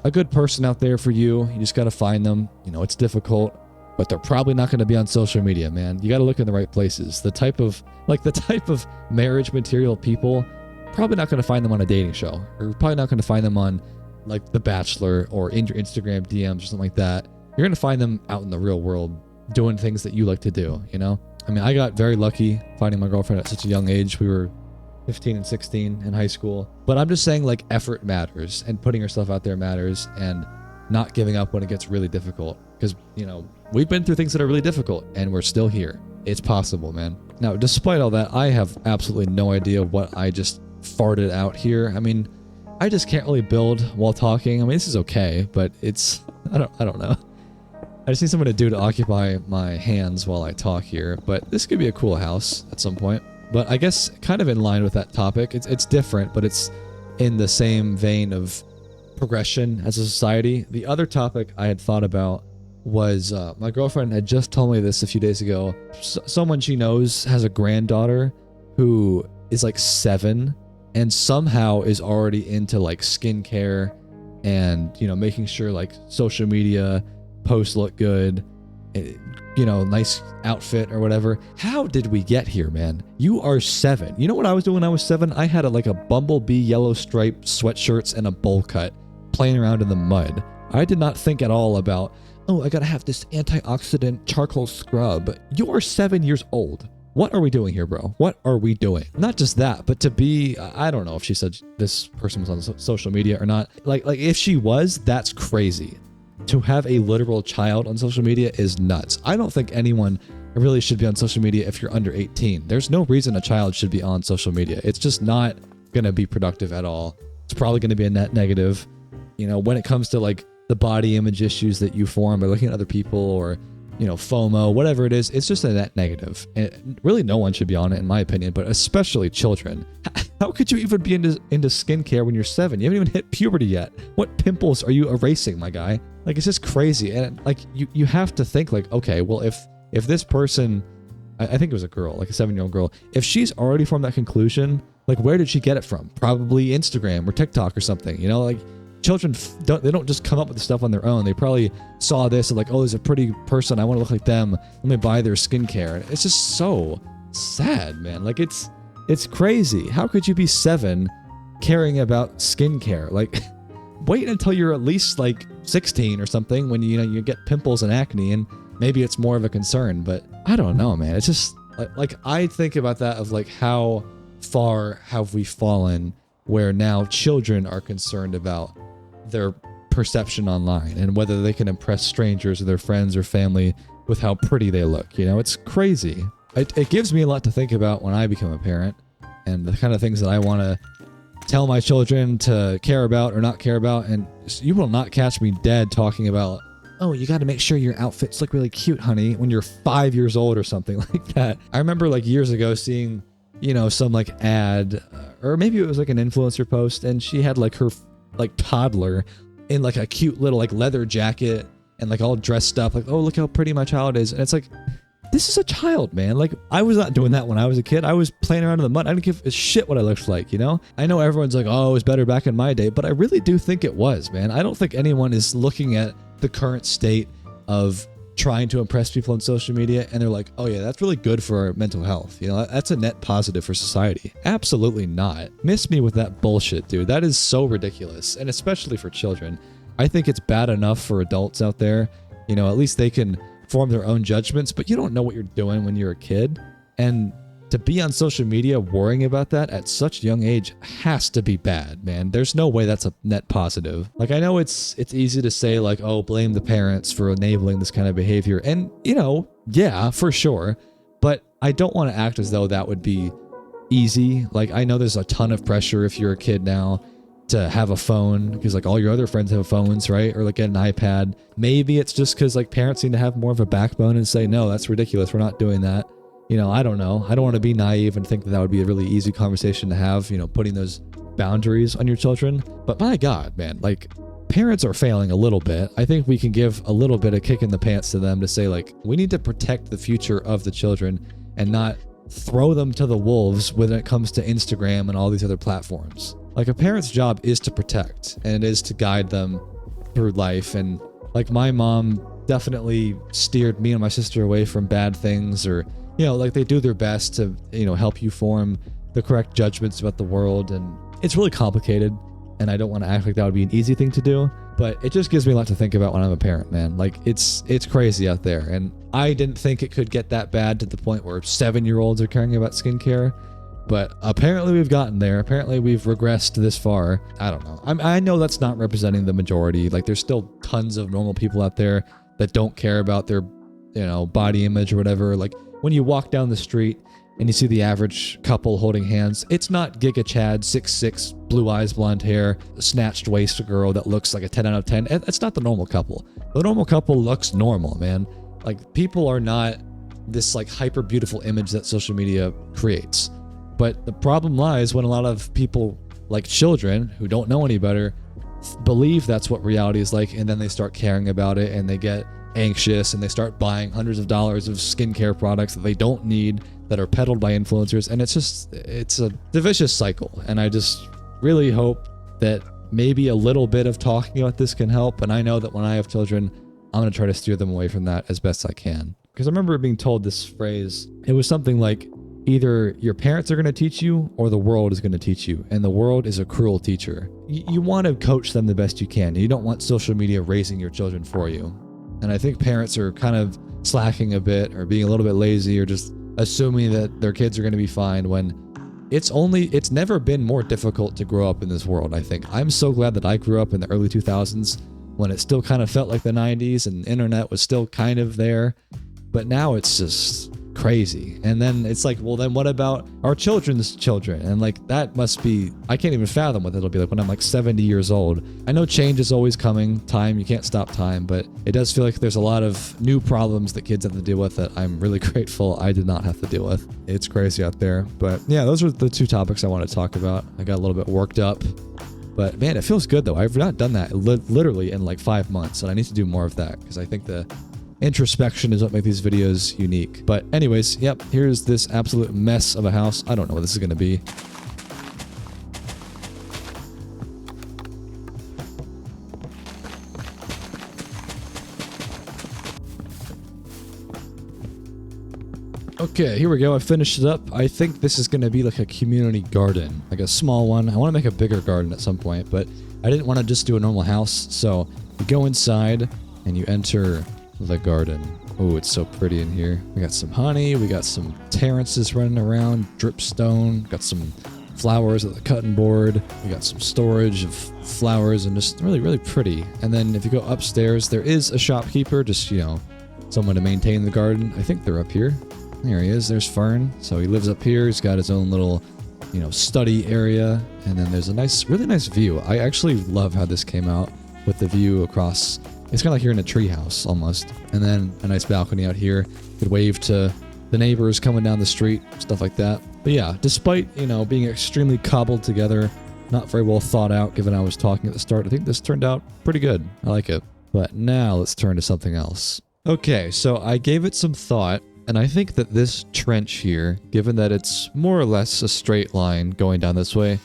a good person out there for you. You just got to find them. You know, it's difficult, but they're probably not going to be on social media, man. You got to look in the right places. The type of marriage material people, probably not going to find them on a dating show, or probably not going to find them on like The Bachelor or in your Instagram DMs or something like that. You're going to find them out in the real world doing things that you like to do, you know? I mean, I got very lucky finding my girlfriend at such a young age. We were 15 and 16 in high school. But I'm just saying, like, effort matters, and putting yourself out there matters, and not giving up when it gets really difficult. Because, you know, we've been through things that are really difficult, and we're still here. It's possible, man. Now, despite all that, I have absolutely no idea what I just farted out here. I mean, I just can't really build while talking. I mean, this is okay, but it's, I don't know. I just need someone to occupy my hands while I talk here, but this could be a cool house at some point. But I guess kind of in line with that topic, it's different, but it's in the same vein of progression as a society. The other topic I had thought about was, my girlfriend had just told me this a few days ago. Someone she knows has a granddaughter who is like 7, and somehow is already into like skincare and, you know, making sure like social media posts look good, you know, nice outfit or whatever. How did we get here, man? You are 7. You know what I was doing when I was 7? I had a bumblebee yellow striped sweatshirts and a bowl cut, playing around in the mud. I did not think at all about, oh, I gotta have this antioxidant charcoal scrub. You're 7 years old. What are we doing here, bro? What are we doing? Not just that, but to be, I don't know if she said this person was on social media or not. Like if she was, that's crazy. To have a literal child on social media is nuts. I don't think anyone really should be on social media if you're under 18. There's no reason a child should be on social media. It's just not going to be productive at all. It's probably going to be a net negative. You know, when it comes to like the body image issues that you form by looking at other people, or, you know, FOMO, whatever it is, it's just a net negative. And really no one should be on it, in my opinion, but especially children. How could you even be into skincare when you're 7? You haven't even hit puberty yet. What pimples are you erasing, my guy? Like, it's just crazy. And like, you have to think like, okay, well, if this person, I think it was a girl, like a 7-year-old girl, if she's already formed that conclusion, like, where did she get it from? Probably Instagram or TikTok or something, you know? Like, children don't just come up with the stuff on their own. They probably saw this and like, oh, there's a pretty person, I want to look like them, let me buy their skincare. It's just so sad, man. Like, it's crazy. How could you be 7 caring about skincare? Like, wait until you're at least like 16 or something, when you get pimples and acne, and maybe it's more of a concern. But I don't know, man. It's just like I think about that, of like, how far have we fallen, where now children are concerned about their perception online and whether they can impress strangers or their friends or family with how pretty they look. You know, it's crazy. It gives me a lot to think about when I become a parent, and the kind of things that I want to tell my children to care about or not care about. And you will not catch me dead talking about, oh, you got to make sure your outfits look really cute, honey, when you're 5 years old or something like that. I remember like years ago seeing, you know, some like ad, or maybe it was like an influencer post, and she had like her like toddler in like a cute little like leather jacket and like all dressed up, like, oh, look how pretty my child is. And it's like, this is a child, man. Like, I was not doing that when I was a kid. I was playing around in the mud. I didn't give a shit what I looked like, you know? I know everyone's like, oh, it was better back in my day, but I really do think it was, man. I don't think anyone is looking at the current state of trying to impress people on social media and they're like, oh yeah, that's really good for our mental health. You know, that's a net positive for society. Absolutely not. Miss me with that bullshit, dude. That is so ridiculous. And especially for children. I think it's bad enough for adults out there. You know, at least they can form their own judgments, but you don't know what you're doing when you're a kid. And to be on social media worrying about that at such a young age has to be bad, man. There's no way that's a net positive. Like, I know it's easy to say like, oh, blame the parents for enabling this kind of behavior. And, you know, yeah, for sure. But I don't want to act as though that would be easy. Like, I know there's a ton of pressure if you're a kid now to have a phone because like all your other friends have phones, right? Or like get an iPad. Maybe it's just because like parents need to have more of a backbone and say, no, that's ridiculous. We're not doing that. You know, I don't know. I don't want to be naive and think that that would be a really easy conversation to have, you know, putting those boundaries on your children. But my God, man, like parents are failing a little bit. I think we can give a little bit of kick in the pants to them to say like, we need to protect the future of the children and not throw them to the wolves when it comes to Instagram and all these other platforms. Like a parent's job is to protect and it is to guide them through life. And like my mom definitely steered me and my sister away from bad things, or, you know, like they do their best to, you know, help you form the correct judgments about the world. And it's really complicated. And I don't want to act like that would be an easy thing to do, but it just gives me a lot to think about when I'm a parent, man. Like it's crazy out there. And I didn't think it could get that bad to the point where 7-year-olds are caring about skincare. But apparently we've gotten there. Apparently we've regressed this far. I don't know. I know that's not representing the majority. Like there's still tons of normal people out there that don't care about their, you know, body image or whatever. Like when you walk down the street and you see the average couple holding hands, it's not Giga Chad, 6'6", blue eyes, blonde hair, snatched waist girl that looks like a 10 out of 10. It's not the normal couple. The normal couple looks normal, man. Like people are not this like hyper beautiful image that social media creates. But the problem lies when a lot of people, like children who don't know any better, believe that's what reality is like, and then they start caring about it and they get anxious and they start buying hundreds of dollars of skincare products that they don't need, that are peddled by influencers. And it's a vicious cycle. And I just really hope that maybe a little bit of talking about this can help. And I know that when I have children, I'm going to try to steer them away from that as best I can. Because I remember being told this phrase. It was something like, either your parents are going to teach you or the world is going to teach you. And the world is a cruel teacher. You want to coach them the best you can. You don't want social media raising your children for you. And I think parents are kind of slacking a bit or being a little bit lazy or just assuming that their kids are going to be fine when it's never been more difficult to grow up in this world, I think. I'm so glad that I grew up in the early 2000s when it still kind of felt like the 90s and the internet was still kind of there. But now it's just crazy. And then it's like, well, then what about our children's children? And like, that must be, I can't even fathom what it'll be like when I'm like 70 years old. I know change is always coming. Time, you can't stop time, but it does feel like there's a lot of new problems that kids have to deal with that I'm really grateful I did not have to deal with. It's crazy out there. But yeah, those are the two topics I want to talk about. I got a little bit worked up, but man, it feels good though. I've not done that literally in like 5 months, and I need to do more of that because I think the introspection is what makes these videos unique. But anyways, yep, here's this absolute mess of a house. I don't know what this is going to be. Okay, here we go. I finished it up. I think this is going to be like a community garden, like a small one. I want to make a bigger garden at some point, but I didn't want to just do a normal house. So you go inside and you enter the garden. Oh, it's so pretty in here. We got some honey. We got some terraces running around, dripstone. Got some flowers at the cutting board. We got some storage of flowers and just really, really pretty. And then if you go upstairs, there is a shopkeeper, just, you know, someone to maintain the garden. I think they're up here. There he is. There's Fern. So he lives up here. He's got his own little you know, study area. And then there's a nice, really nice view. I actually love how this came out with the view across. It's kind of like you're in a treehouse almost. And then a nice balcony out here. You could wave to the neighbors coming down the street, stuff like that. But yeah, despite, you know, being extremely cobbled together, not very well thought out given I was talking at the start, I think this turned out pretty good. I like it. But now let's turn to something else. Okay, so I gave it some thought, and I think that this trench here, given that it's more or less a straight line going down this way,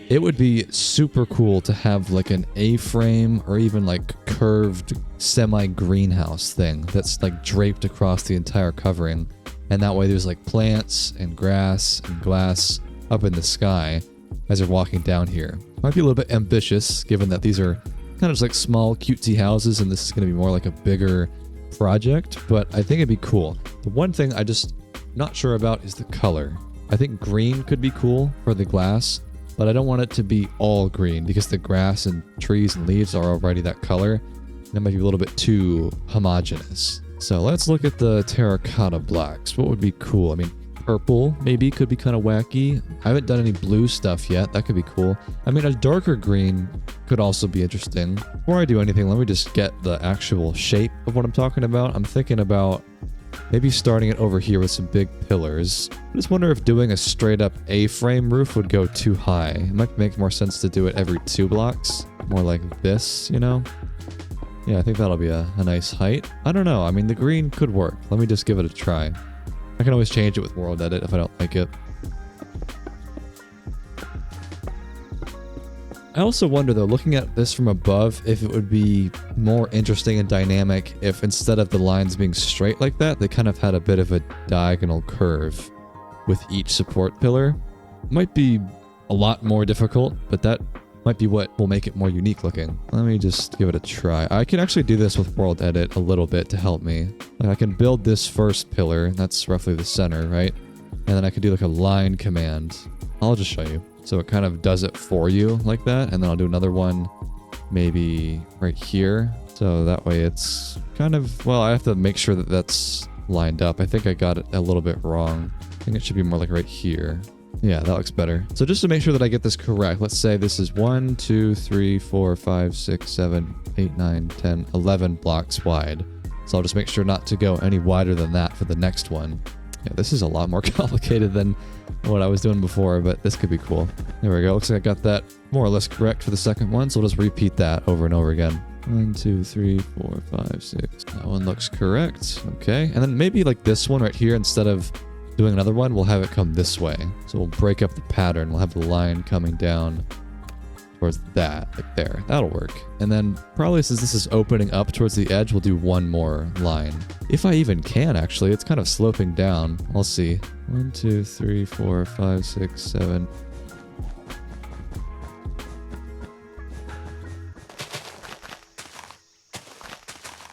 it would be super cool to have like an A-frame or even like curved semi-greenhouse thing that's like draped across the entire covering. And that way there's like plants and grass and glass up in the sky as you're walking down here. Might be a little bit ambitious given that these are kind of just like small cutesy houses and this is going to be more like a bigger project, but I think it'd be cool. The one thing I just not sure about is the color. I think green could be cool for the glass, but I don't want it to be all green because the grass and trees and leaves are already that color. That might be a little bit too homogeneous. So let's look at the terracotta blocks. What would be cool? I mean, purple maybe could be kind of wacky. I haven't done any blue stuff yet. That could be cool. I mean, a darker green could also be interesting. Before I do anything, let me just get the actual shape of what I'm talking about. I'm thinking about maybe starting it over here with some big pillars. I just wonder if doing a straight up A-frame roof would go too high. It might make more sense to do it every 2 blocks. More like this, you know? Yeah, I think that'll be a nice height. I don't know. I mean, the green could work. Let me just give it a try. I can always change it with World Edit if I don't like it. I also wonder though, looking at this from above, if it would be more interesting and dynamic if instead of the lines being straight like that, they kind of had a bit of a diagonal curve with each support pillar. Might be a lot more difficult, but that might be what will make it more unique looking. Let me just give it a try. I can actually do this with World Edit a little bit to help me. Like I can build this first pillar, that's roughly the center, right? And then I could do like a line command. I'll just show you. So it kind of does it for you like that. And then I'll do another one maybe right here. So that way it's kind of, well, I have to make sure that that's lined up. I think I got it a little bit wrong. I think it should be more like right here. Yeah, that looks better. So just to make sure that I get this correct, let's say this is 1, 2, 3, 4, 5, 6, 7, 8, 9, 10, 11 blocks wide. So I'll just make sure not to go any wider than that for the next one. Yeah, this is a lot more complicated than what I was doing before, but this could be cool. There we go. Looks like I got that more or less correct for the second one, so we'll just repeat that over and over again. 1, 2, 3, 4, 5, 6. That one looks correct. Okay. And then maybe like this one right here, instead of doing another one, we'll have it come this way. So we'll break up the pattern. We'll have the line coming down towards that, like there. That'll work. And then probably since this is opening up towards the edge, we'll do one more line. If I even can, actually. It's kind of sloping down. I'll see. 1, 2, 3, 4, 5, 6, 7.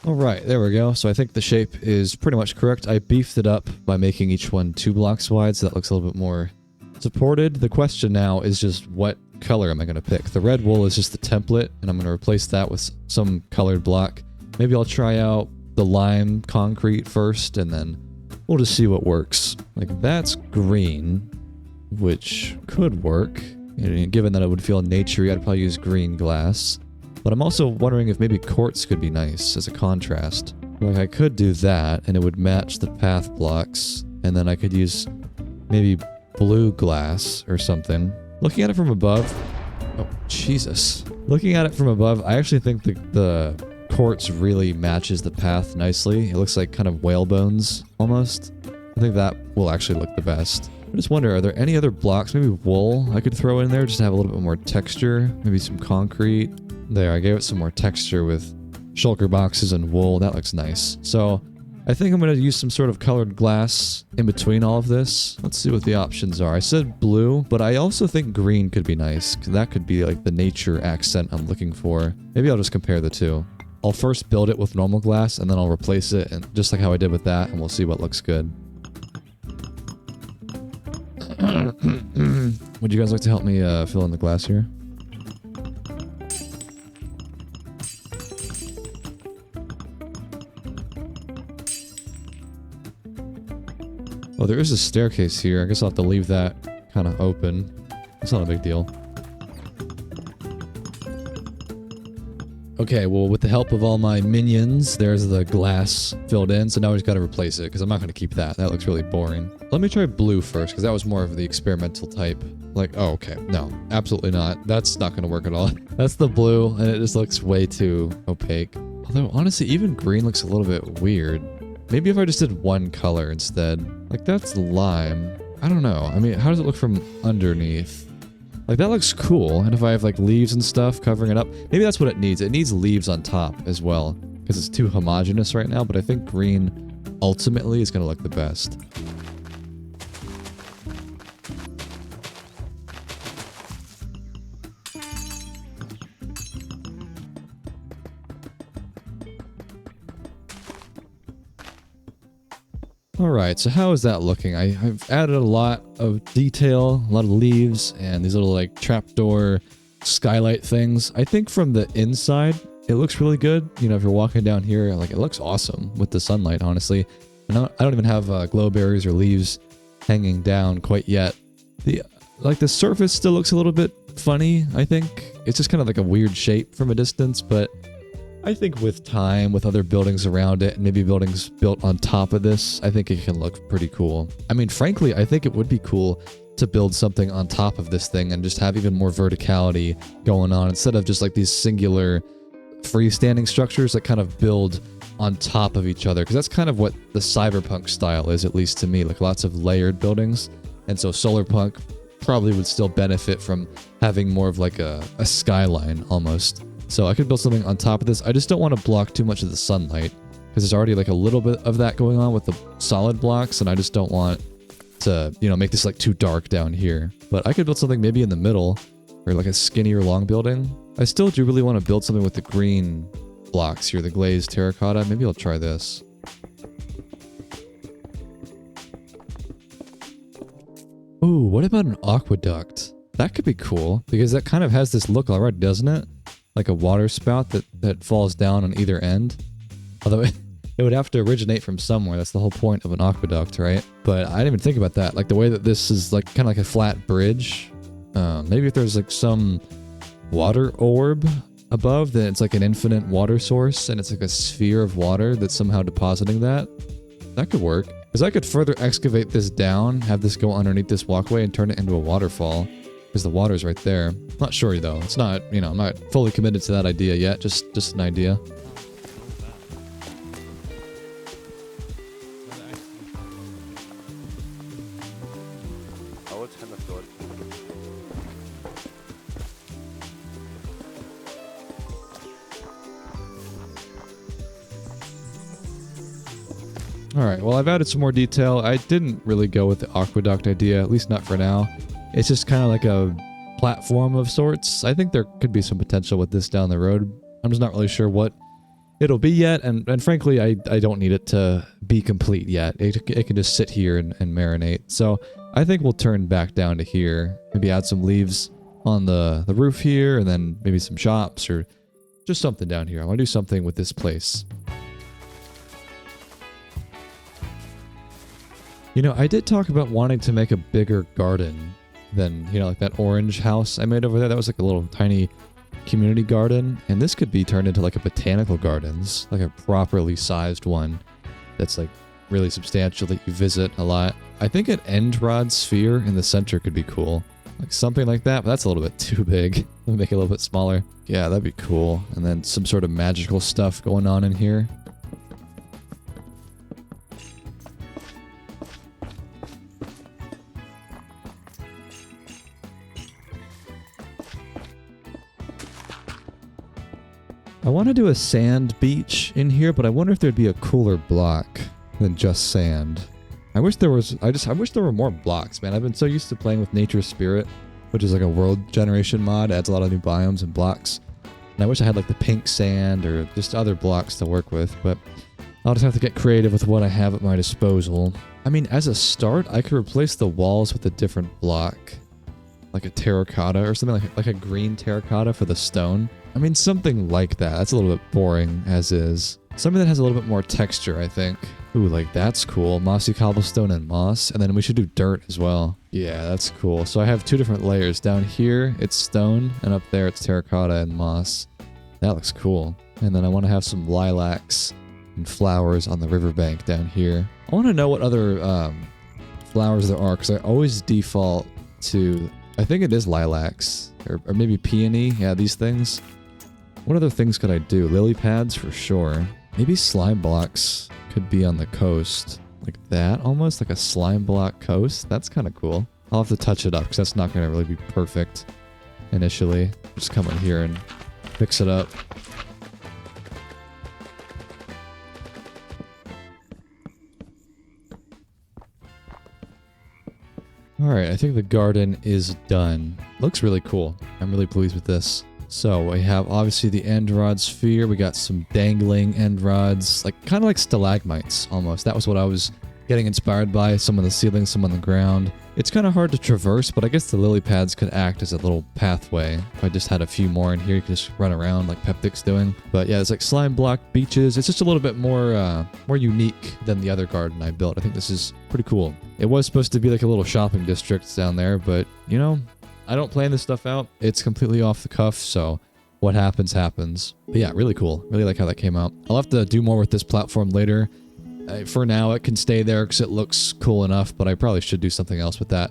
All right, there we go. So I think the shape is pretty much correct. I beefed it up by making each one 2 blocks wide, so that looks a little bit more supported. The question now is just what color am I going to pick? The red wool is just the template, and I'm going to replace that with some colored block. Maybe I'll try out the lime concrete first, and then we'll just see what works. Like that's green, which could work. And given that it would feel naturey, I'd probably use green glass. But I'm also wondering if maybe quartz could be nice as a contrast. Like I could do that and it would match the path blocks. And then I could use maybe blue glass or something. Looking at it from above, oh Jesus. Looking at it from above, I actually think the quartz really matches the path nicely. It looks like kind of whale bones almost. I think that will actually look the best. I just wonder, are there any other blocks, maybe wool I could throw in there just to have a little bit more texture? Maybe some concrete. There, I gave it some more texture with shulker boxes and wool. That looks nice. So I think I'm going to use some sort of colored glass in between all of this. Let's see what the options are. I said blue, but I also think green could be nice. That could be like the nature accent I'm looking for. Maybe I'll just compare the two. I'll first build it with normal glass and then I'll replace it, and just like how I did with that, and we'll see what looks good. Would you guys like to help me fill in the glass here? Oh, there is a staircase here. I guess I'll have to leave that kind of open. It's not a big deal. Okay, well, with the help of all my minions, there's the glass filled in, so now we just gotta replace it, because I'm not gonna keep that. That looks really boring. Let me try blue first, because that was more of the experimental type. Like, oh, okay. No, absolutely not. That's not gonna work at all. That's the blue, and it just looks way too opaque. Although, honestly, even green looks a little bit weird. Maybe if I just did one color instead. Like, that's lime. I don't know. I mean, how does it look from underneath? Like, that looks cool, and if I have, like, leaves and stuff covering it up, maybe that's what it needs. It needs leaves on top as well, because it's too homogeneous right now, but I think green ultimately is going to look the best. Alright, so how is that looking? I've added a lot of detail, a lot of leaves, and these little like trapdoor skylight things. I think from the inside, it looks really good. You know, if you're walking down here, like it looks awesome with the sunlight, honestly. And I don't even have glow berries or leaves hanging down quite yet. The surface still looks a little bit funny, I think. It's just kind of like a weird shape from a distance, but I think with time, with other buildings around it, and maybe buildings built on top of this, I think it can look pretty cool. I mean, frankly, I think it would be cool to build something on top of this thing and just have even more verticality going on instead of just like these singular freestanding structures that kind of build on top of each other. Because that's kind of what the cyberpunk style is, at least to me, like lots of layered buildings. And so solarpunk probably would still benefit from having more of like a skyline almost. So I could build something on top of this. I just don't want to block too much of the sunlight because there's already like a little bit of that going on with the solid blocks, and I just don't want to, you know, make this like too dark down here. But I could build something maybe in the middle or like a skinnier long building. I still do really want to build something with the green blocks here, the glazed terracotta. Maybe I'll try this. Ooh, what about an aqueduct? That could be cool because that kind of has this look already, doesn't it? Like a water spout that falls down on either end. Although it would have to originate from somewhere. That's the whole point of an aqueduct, right? But I didn't even think about that. Like the way that this is like kind of like a flat bridge. Maybe if there's like some water orb above, then it's like an infinite water source and it's like a sphere of water that's somehow depositing that. That could work. Because I could further excavate this down, have this go underneath this walkway and turn it into a waterfall. Because the water's right there. Not sure though. It's not, you know, I'm not fully committed to that idea yet. Just an idea. Oh, it's kind of good. Alright, well I've added some more detail. I didn't really go with the aqueduct idea, at least not for now. It's just kind of like a platform of sorts. I think there could be some potential with this down the road. I'm just not really sure what it'll be yet, and frankly, I don't need it to be complete yet. It can just sit here and marinate. So I think we'll turn back down to here. Maybe add some leaves on the roof here, and then maybe some shops, or just something down here. I want to do something with this place. You know, I did talk about wanting to make a bigger garden than, you know, like that orange house I made over there. That was like a little tiny community garden. And this could be turned into like a botanical gardens, like a properly sized one that's like really substantial that you visit a lot. I think an end rod sphere in the center could be cool. Like something like that, but that's a little bit too big. Let me make it a little bit smaller. Yeah, that'd be cool. And then some sort of magical stuff going on in here. I want to do a sand beach in here, but I wonder if there'd be a cooler block than just sand. I wish there were more blocks, man. I've been so used to playing with Nature Spirit, which is like a world generation mod, adds a lot of new biomes and blocks. And I wish I had like the pink sand or just other blocks to work with, but I'll just have to get creative with what I have at my disposal. I mean, as a start, I could replace the walls with a different block, like a terracotta or something, like a green terracotta for the stone. I mean, something like that. That's a little bit boring as is. Something that has a little bit more texture, I think. Ooh, like that's cool. Mossy cobblestone and moss. And then we should do dirt as well. Yeah, that's cool. So I have 2 different layers. Down here, it's stone, and up there, it's terracotta and moss. That looks cool. And then I want to have some lilacs and flowers on the riverbank down here. I want to know what other flowers there are, because I always default to, I think it is lilacs, or maybe peony. Yeah, these things. What other things could I do? Lily pads for sure. Maybe slime blocks could be on the coast. Like that, almost like a slime block coast. That's kind of cool. I'll have to touch it up because that's not going to really be perfect initially. Just come in here and fix it up. Alright, I think the garden is done. Looks really cool. I'm really pleased with this. So we have obviously the end rod sphere. We got some dangling end rods, like kind of like stalagmites almost. That was what I was getting inspired by. Some on the ceiling, some on the ground. It's kind of hard to traverse, but I guess the lily pads could act as a little pathway. If I just had a few more in here, you could just run around like Peptic's doing. But yeah, it's like slime block beaches. It's just a little bit more unique than the other garden I built. I think this is pretty cool. It was supposed to be like a little shopping district down there, but you know, I don't plan this stuff out. It's completely off the cuff, so what happens, happens. But yeah, really cool. Really like how that came out. I'll have to do more with this platform later. For now, it can stay there because it looks cool enough, but I probably should do something else with that.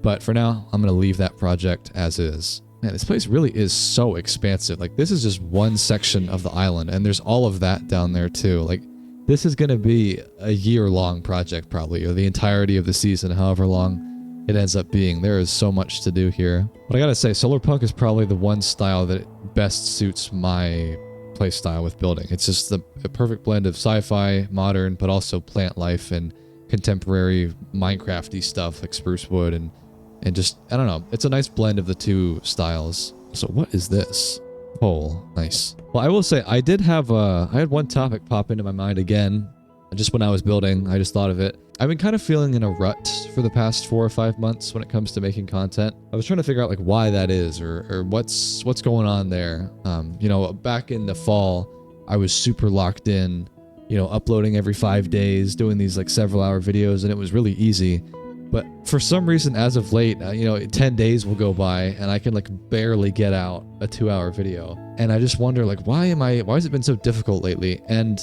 But for now, I'm going to leave that project as is. Man, this place really is so expansive. Like, this is just one section of the island, and there's all of that down there too. Like, this is going to be a year-long project probably, or the entirety of the season, however long it ends up being. There is so much to do here. But I gotta say, solar punk is probably the one style that best suits my play style with building. It's just a perfect blend of sci-fi, modern, but also plant life and contemporary Minecraft-y stuff like spruce wood and just, I don't know. It's a nice blend of the 2 styles. So what is this? Pole. Nice. Well, I will say I did have I had one topic pop into my mind again. Just when I was building, I just thought of it. I've been kind of feeling in a rut for the past 4 or 5 months when it comes to making content. I was trying to figure out like why that is or what's going on there. You know, back in the fall, I was super locked in, you know, uploading every 5 days, doing these like several hour videos, and it was really easy. But for some reason, as of late, you know, 10 days will go by and I can like barely get out a 2-hour video. And I just wonder like, why has it been so difficult lately? And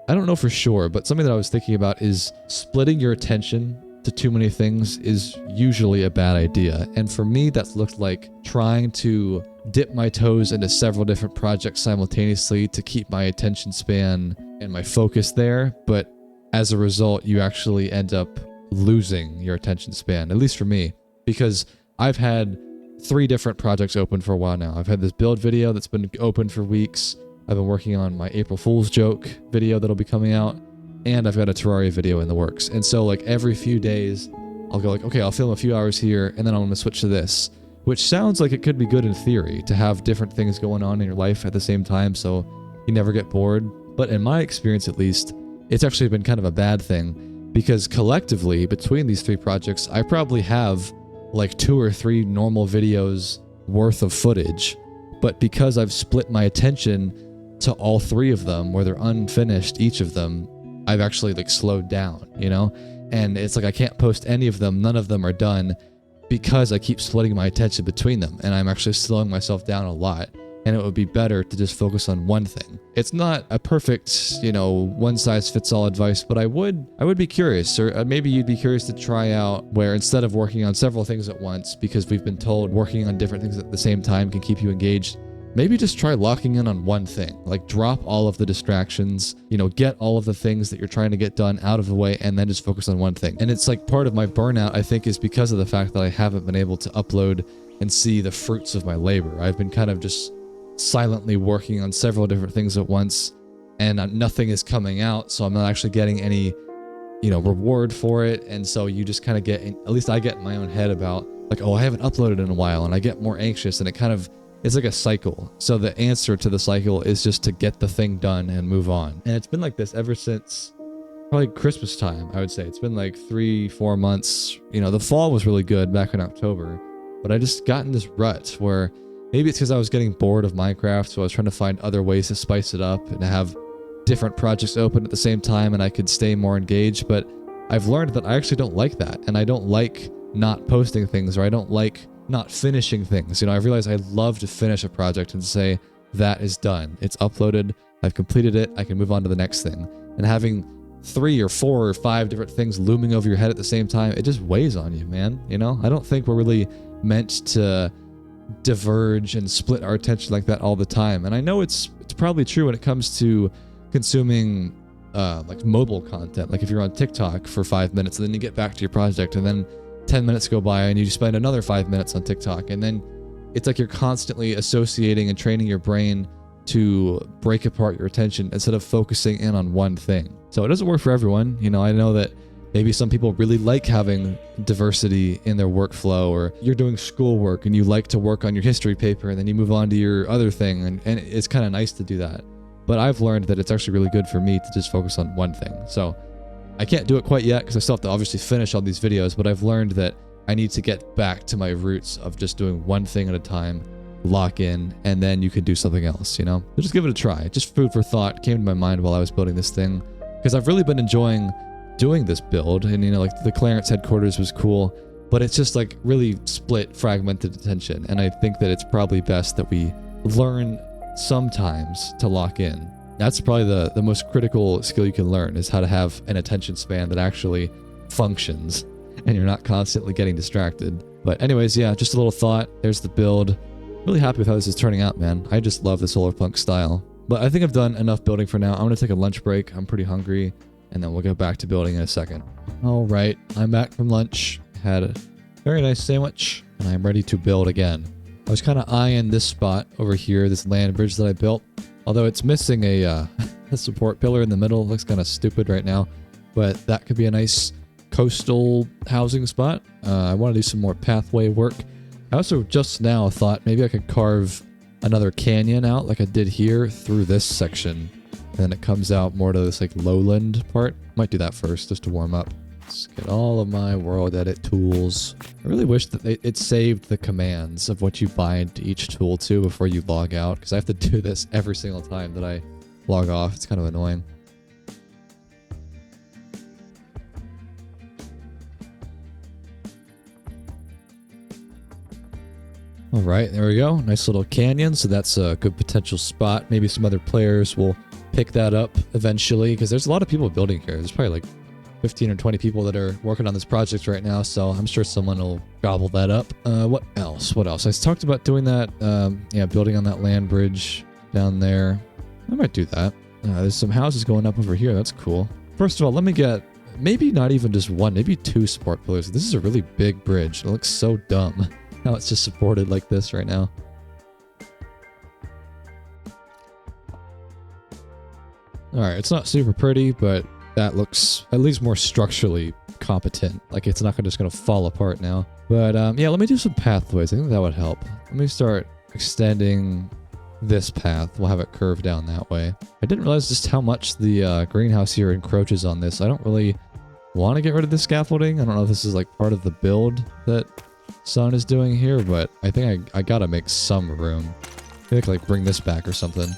I don't know for sure, but something that I was thinking about is splitting your attention to too many things is usually a bad idea. And for me, that's looked like trying to dip my toes into several different projects simultaneously to keep my attention span and my focus there. But as a result, you actually end up losing your attention span, at least for me, because I've had 3 different projects open for a while now. I've had this build video that's been open for weeks. I've been working on my April Fool's joke video that'll be coming out, and I've got a Terraria video in the works. And so like every few days, I'll go like, okay, I'll film a few hours here, and then I'm going to switch to this, which sounds like it could be good in theory to have different things going on in your life at the same time so you never get bored. But in my experience, at least, it's actually been kind of a bad thing because collectively between these 3 projects, I probably have like 2 or 3 normal videos worth of footage. But because I've split my attention to all 3 of them, where they're unfinished, each of them, I've actually like slowed down, you know? And it's like I can't post any of them, none of them are done, because I keep splitting my attention between them, and I'm actually slowing myself down a lot. And it would be better to just focus on one thing. It's not a perfect, you know, one-size-fits-all advice, but I would be curious, or maybe you'd be curious to try out where instead of working on several things at once, because we've been told working on different things at the same time can keep you engaged, maybe just try locking in on one thing. Like drop all of the distractions, you know, get all of the things that you're trying to get done out of the way and then just focus on one thing. And it's like part of my burnout, I think, is because of the fact that I haven't been able to upload and see the fruits of my labor. I've been kind of just silently working on several different things at once and nothing is coming out. So I'm not actually getting any, you know, reward for it. And so you just kind of get, at least I get in my own head about like, oh, I haven't uploaded in a while, and I get more anxious, and it kind of, it's like a cycle. So the answer to the cycle is just to get the thing done and move on. And it's been like this ever since probably Christmas time, I would say. It's been like 3-4 months. You know, the fall was really good back in October, but I just got in this rut where maybe it's because I was getting bored of Minecraft, so I was trying to find other ways to spice it up and to have different projects open at the same time and I could stay more engaged. But I've learned that I actually don't like that, and I don't like not posting things, or I don't like not finishing things. You know, I've realized I love to finish a project and say, that is done. It's uploaded. I've completed it. I can move on to the next thing. And having 3 or 4 or 5 different things looming over your head at the same time, it just weighs on you, man. You know, I don't think we're really meant to diverge and split our attention like that all the time. And I know it's probably true when it comes to consuming like mobile content. Like if you're on TikTok for 5 minutes and then you get back to your project and then 10 minutes go by and you spend another 5 minutes on TikTok, and then it's like you're constantly associating and training your brain to break apart your attention instead of focusing in on one thing. So it doesn't work for everyone. You know, I know that maybe some people really like having diversity in their workflow, or you're doing schoolwork and you like to work on your history paper and then you move on to your other thing, and it's kind of nice to do that. But I've learned that it's actually really good for me to just focus on one thing. So I can't do it quite yet because I still have to obviously finish all these videos, but I've learned that I need to get back to my roots of just doing one thing at a time, lock in, and then you could do something else, you know? So just give it a try. Just food for thought came to my mind while I was building this thing, because I've really been enjoying doing this build. And, you know, like the Clarence headquarters was cool, but it's just like really split, fragmented attention. And I think that it's probably best that we learn sometimes to lock in. That's probably the most critical skill you can learn, is how to have an attention span that actually functions and you're not constantly getting distracted. But anyways, yeah, just a little thought. There's the build. Really happy with how this is turning out, man. I just love the solar punk style. But I think I've done enough building for now. I'm going to take a lunch break. I'm pretty hungry, and then we'll get back to building in a second. All right, I'm back from lunch. Had a very nice sandwich, and I'm ready to build again. I was kind of eyeing this spot over here, this land bridge that I built. Although it's missing a support pillar in the middle. It looks kind of stupid right now, but that could be a nice coastal housing spot. I want to do some more pathway work. I also just now thought maybe I could carve another canyon out like I did here through this section, and then it comes out more to this like lowland part. Might do that first just to warm up. Let's get all of my world edit tools. I really wish that it saved the commands of what you bind to each tool to before you log out, because I have to do this every single time that I log off. It's kind of annoying. All right, there we go. Nice little canyon. So that's a good potential spot. Maybe some other players will pick that up eventually, because there's a lot of people building here. There's probably like 15 or 20 people that are working on this project right now, so I'm sure someone will gobble that up. What else? I talked about doing that, yeah, building on that land bridge down there. I might do that. There's some houses going up over here. That's cool. First of all, let me get maybe not even just one, maybe 2 support pillars. This is a really big bridge. It looks so dumb how it's just supported like this right now. All right, it's not super pretty, but that looks at least more structurally competent. Like it's not just gonna fall apart now. But yeah, let me do some pathways. I think that would help. Let me start extending this path. We'll have it curve down that way. I didn't realize just how much the greenhouse here encroaches on this. I don't really want to get rid of this scaffolding. I don't know if this is like part of the build that Sun is doing here, but I think I gotta make some room. Maybe I could like bring this back or something.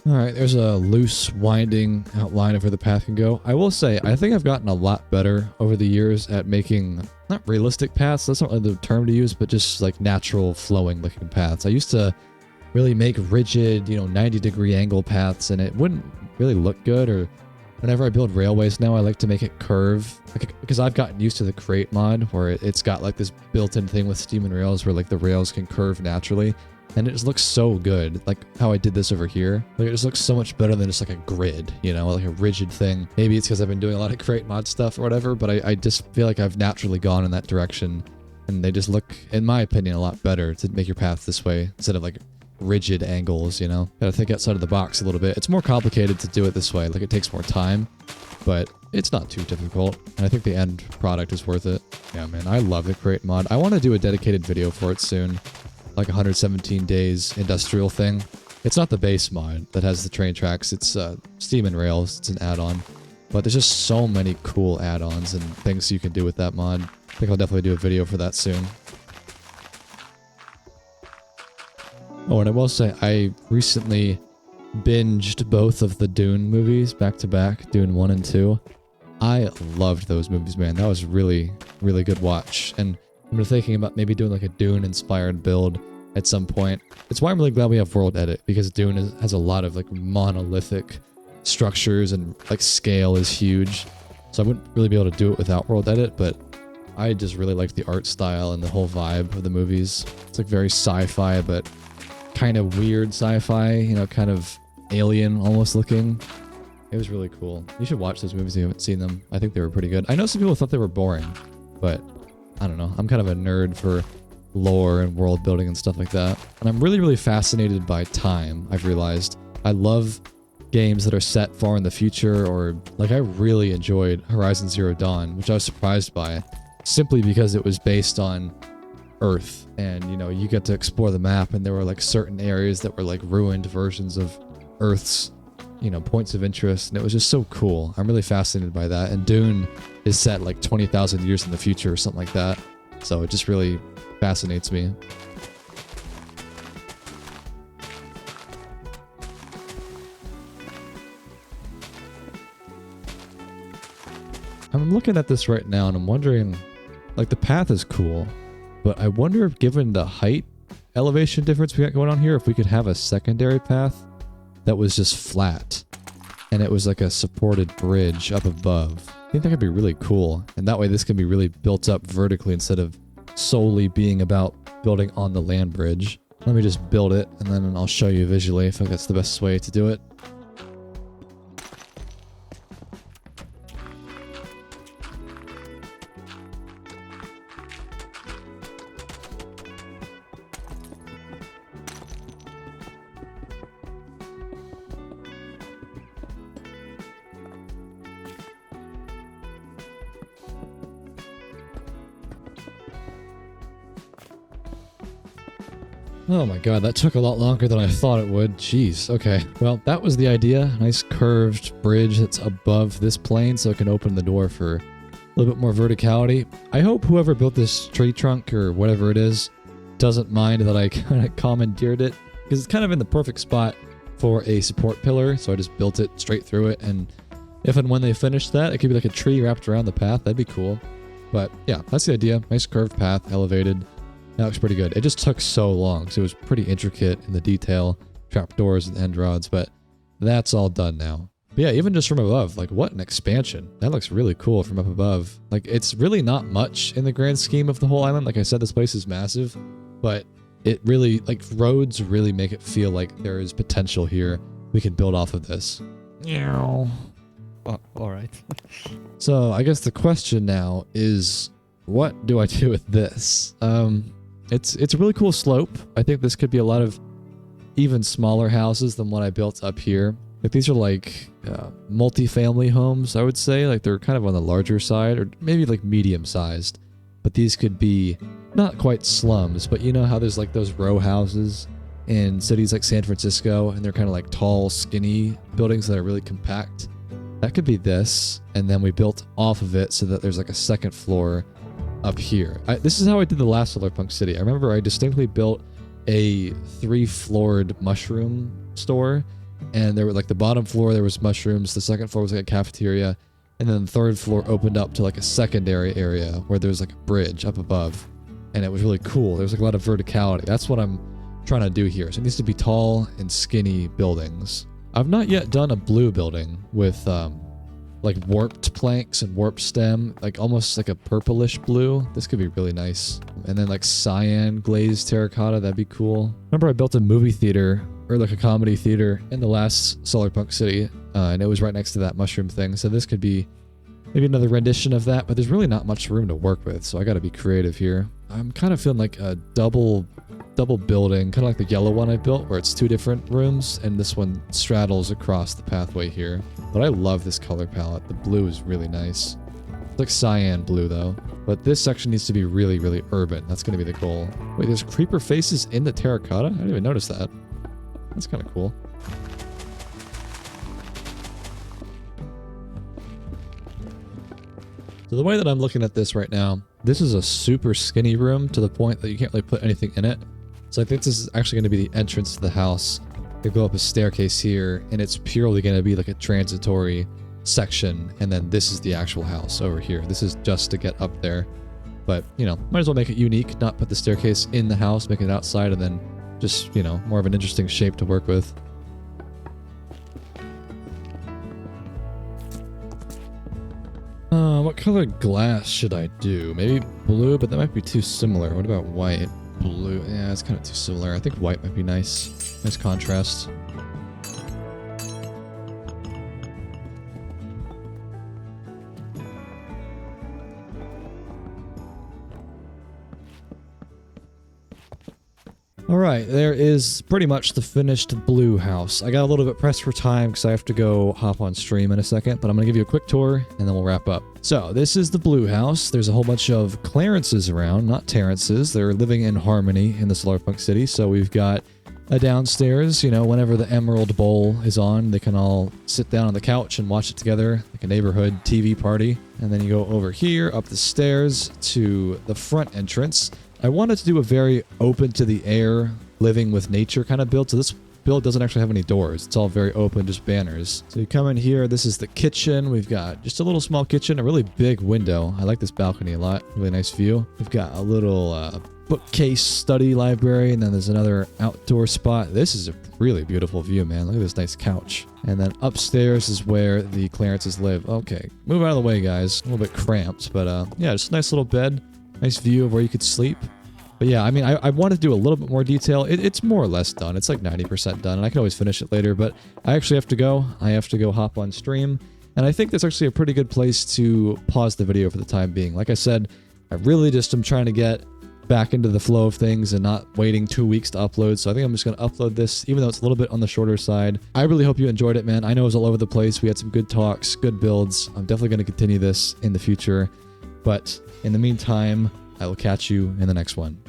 Alright, there's a loose, winding outline of where the path can go. I will say, I think I've gotten a lot better over the years at making, not realistic paths, that's not really the term to use, but just like natural, flowing looking paths. I used to really make rigid, 90-degree angle paths, and it wouldn't really look good. Or whenever I build railways now, I like to make it curve, because I've gotten used to the Create mod, where it's got like this built-in thing with steam and rails where like the rails can curve naturally. And it just looks so good, like how I did this over here. Like it just looks so much better than just like a grid, like a rigid thing. Maybe it's because I've been doing a lot of Create mod stuff or whatever, but I just feel like I've naturally gone in that direction. And they just look, in my opinion, a lot better to make your path this way instead of like rigid angles, Gotta think outside of the box a little bit. It's more complicated to do it this way, like it takes more time, but it's not too difficult. And I think the end product is worth it. Yeah, man, I love the Create mod. I want to do a dedicated video for it soon. Like 117 days industrial thing. It's not the base mod that has the train tracks. It's steam and rails. It's an add-on. But there's just so many cool add-ons and things you can do with that mod. I think I'll definitely do a video for that soon. Oh, and I will say, I recently binged both of the Dune movies back to back, Dune 1 and 2. I loved those movies, man. That was really, really good watch. And I'm thinking about maybe doing like a Dune-inspired build at some point. It's why I'm really glad we have World Edit, because Dune has a lot of like monolithic structures and like scale is huge. So I wouldn't really be able to do it without World Edit, but I just really liked the art style and the whole vibe of the movies. It's like very sci-fi, but kind of weird sci-fi, you know, kind of alien almost looking. It was really cool. You should watch those movies if you haven't seen them. I think they were pretty good. I know some people thought they were boring, but I don't know. I'm kind of a nerd for lore and world building and stuff like that. And I'm really, really fascinated by time, I've realized. I love games that are set far in the future, or like I really enjoyed Horizon Zero Dawn, which I was surprised by, simply because it was based on Earth. And, you know, you get to explore the map and there were like certain areas that were like ruined versions of Earth's, you know, points of interest, and it was just so cool. I'm really fascinated by that. And Dune is set like 20,000 years in the future or something like that. So it just really fascinates me. I'm looking at this right now and I'm wondering, like, the path is cool, but I wonder if, given the height elevation difference we got going on here, if we could have a secondary path that was just flat and it was like a supported bridge up above. I think that could be really cool, and that way this can be really built up vertically instead of solely being about building on the land bridge. Let me just build it and then I'll show you visually if that's the best way to do it. Oh my god, that took a lot longer than I thought it would. Jeez, okay. Well, that was the idea. Nice curved bridge that's above this plane so it can open the door for a little bit more verticality. I hope whoever built this tree trunk or whatever it is doesn't mind that I kind of commandeered it, because it's kind of in the perfect spot for a support pillar, so I just built it straight through it, and if and when they finish that, it could be like a tree wrapped around the path. That'd be cool. But yeah, that's the idea. Nice curved path, elevated. That looks pretty good. It just took so long, so it was pretty intricate in the detail, trapdoors and end rods, but that's all done now. But yeah, even just from above, like, what an expansion. That looks really cool from up above. Like, it's really not much in the grand scheme of the whole island. Like I said, this place is massive, but it really, like, roads really make it feel like there is potential here. We can build off of this. Yeah. Oh, alright. So I guess the question now is, what do I do with this? It's a really cool slope. I think this could be a lot of even smaller houses than what I built up here. Like, these are like multi-family homes, I would say. Like, they're kind of on the larger side, or maybe like medium-sized. But these could be not quite slums, but you know how there's like those row houses in cities like San Francisco, and they're kind of like tall, skinny buildings that are really compact? That could be this, and then we built off of it so that there's like a second floor up here. This is how I did the last Solarpunk City. I remember I distinctly built a 3-floored mushroom store, and there were like the bottom floor there was mushrooms, the second floor was like a cafeteria, and then the third floor opened up to like a secondary area where there was like a bridge up above, and it was really cool. There was like a lot of verticality. That's what I'm trying to do here. So it needs to be tall and skinny buildings. I've not yet done a blue building with like warped planks and warped stem, like almost like a purplish blue. This could be really nice. And then like cyan glazed terracotta, that'd be cool. Remember I built a movie theater, or like a comedy theater, in the last Solarpunk City, and it was right next to that mushroom thing. So this could be maybe another rendition of that, but there's really not much room to work with, so I gotta be creative here. I'm kind of feeling like a double building, kind of like the yellow one I built, where it's 2 different rooms, and this one straddles across the pathway here. But I love this color palette. The blue is really nice. It's like cyan blue though. But this section needs to be really, really urban. That's gonna be the goal. Wait, there's creeper faces in the terracotta? I didn't even notice that. That's kind of cool. So the way that I'm looking at this right now, this is a super skinny room to the point that you can't really put anything in it. So I think this is actually going to be the entrance to the house. You go up a staircase here, and it's purely going to be like a transitory section, and then this is the actual house over here. This is just to get up there. But, you know, might as well make it unique, not put the staircase in the house, make it outside, and then just, you know, more of an interesting shape to work with. What color glass should I do? Maybe blue, but that might be too similar. What about white? Blue, yeah, it's kind of too similar. I think white might be nice. Nice contrast. Alright, there is pretty much the finished blue house. I got a little bit pressed for time because I have to go hop on stream in a second, but I'm going to give you a quick tour and then we'll wrap up. So, this is the blue house. There's a whole bunch of Clarences around, not Terrences. They're living in harmony in the Solarpunk City. So we've got a downstairs, you know, whenever the Emerald Bowl is on, they can all sit down on the couch and watch it together, like a neighborhood TV party. And then you go over here, up the stairs to the front entrance. I wanted to do a very open to the air, living with nature kind of build. So this build doesn't actually have any doors. It's all very open, just banners. So you come in here, this is the kitchen. We've got just a little small kitchen, a really big window. I like this balcony a lot. Really nice view. We've got a little bookcase study library, and then there's another outdoor spot. This is a really beautiful view, man. Look at this nice couch. And then upstairs is where the Clarences live. Okay, move out of the way, guys. A little bit cramped, but yeah, just a nice little bed. Nice view of where you could sleep. But yeah, I mean, I wanted to do a little bit more detail. It's more or less done. It's like 90% done, and I can always finish it later, but I actually have to go. I have to go hop on stream, and I think that's actually a pretty good place to pause the video for the time being. Like I said, I really just am trying to get back into the flow of things and not waiting 2 weeks to upload, so I think I'm just going to upload this, even though it's a little bit on the shorter side. I really hope you enjoyed it, man. I know it was all over the place. We had some good talks, good builds. I'm definitely going to continue this in the future, but in the meantime, I will catch you in the next one.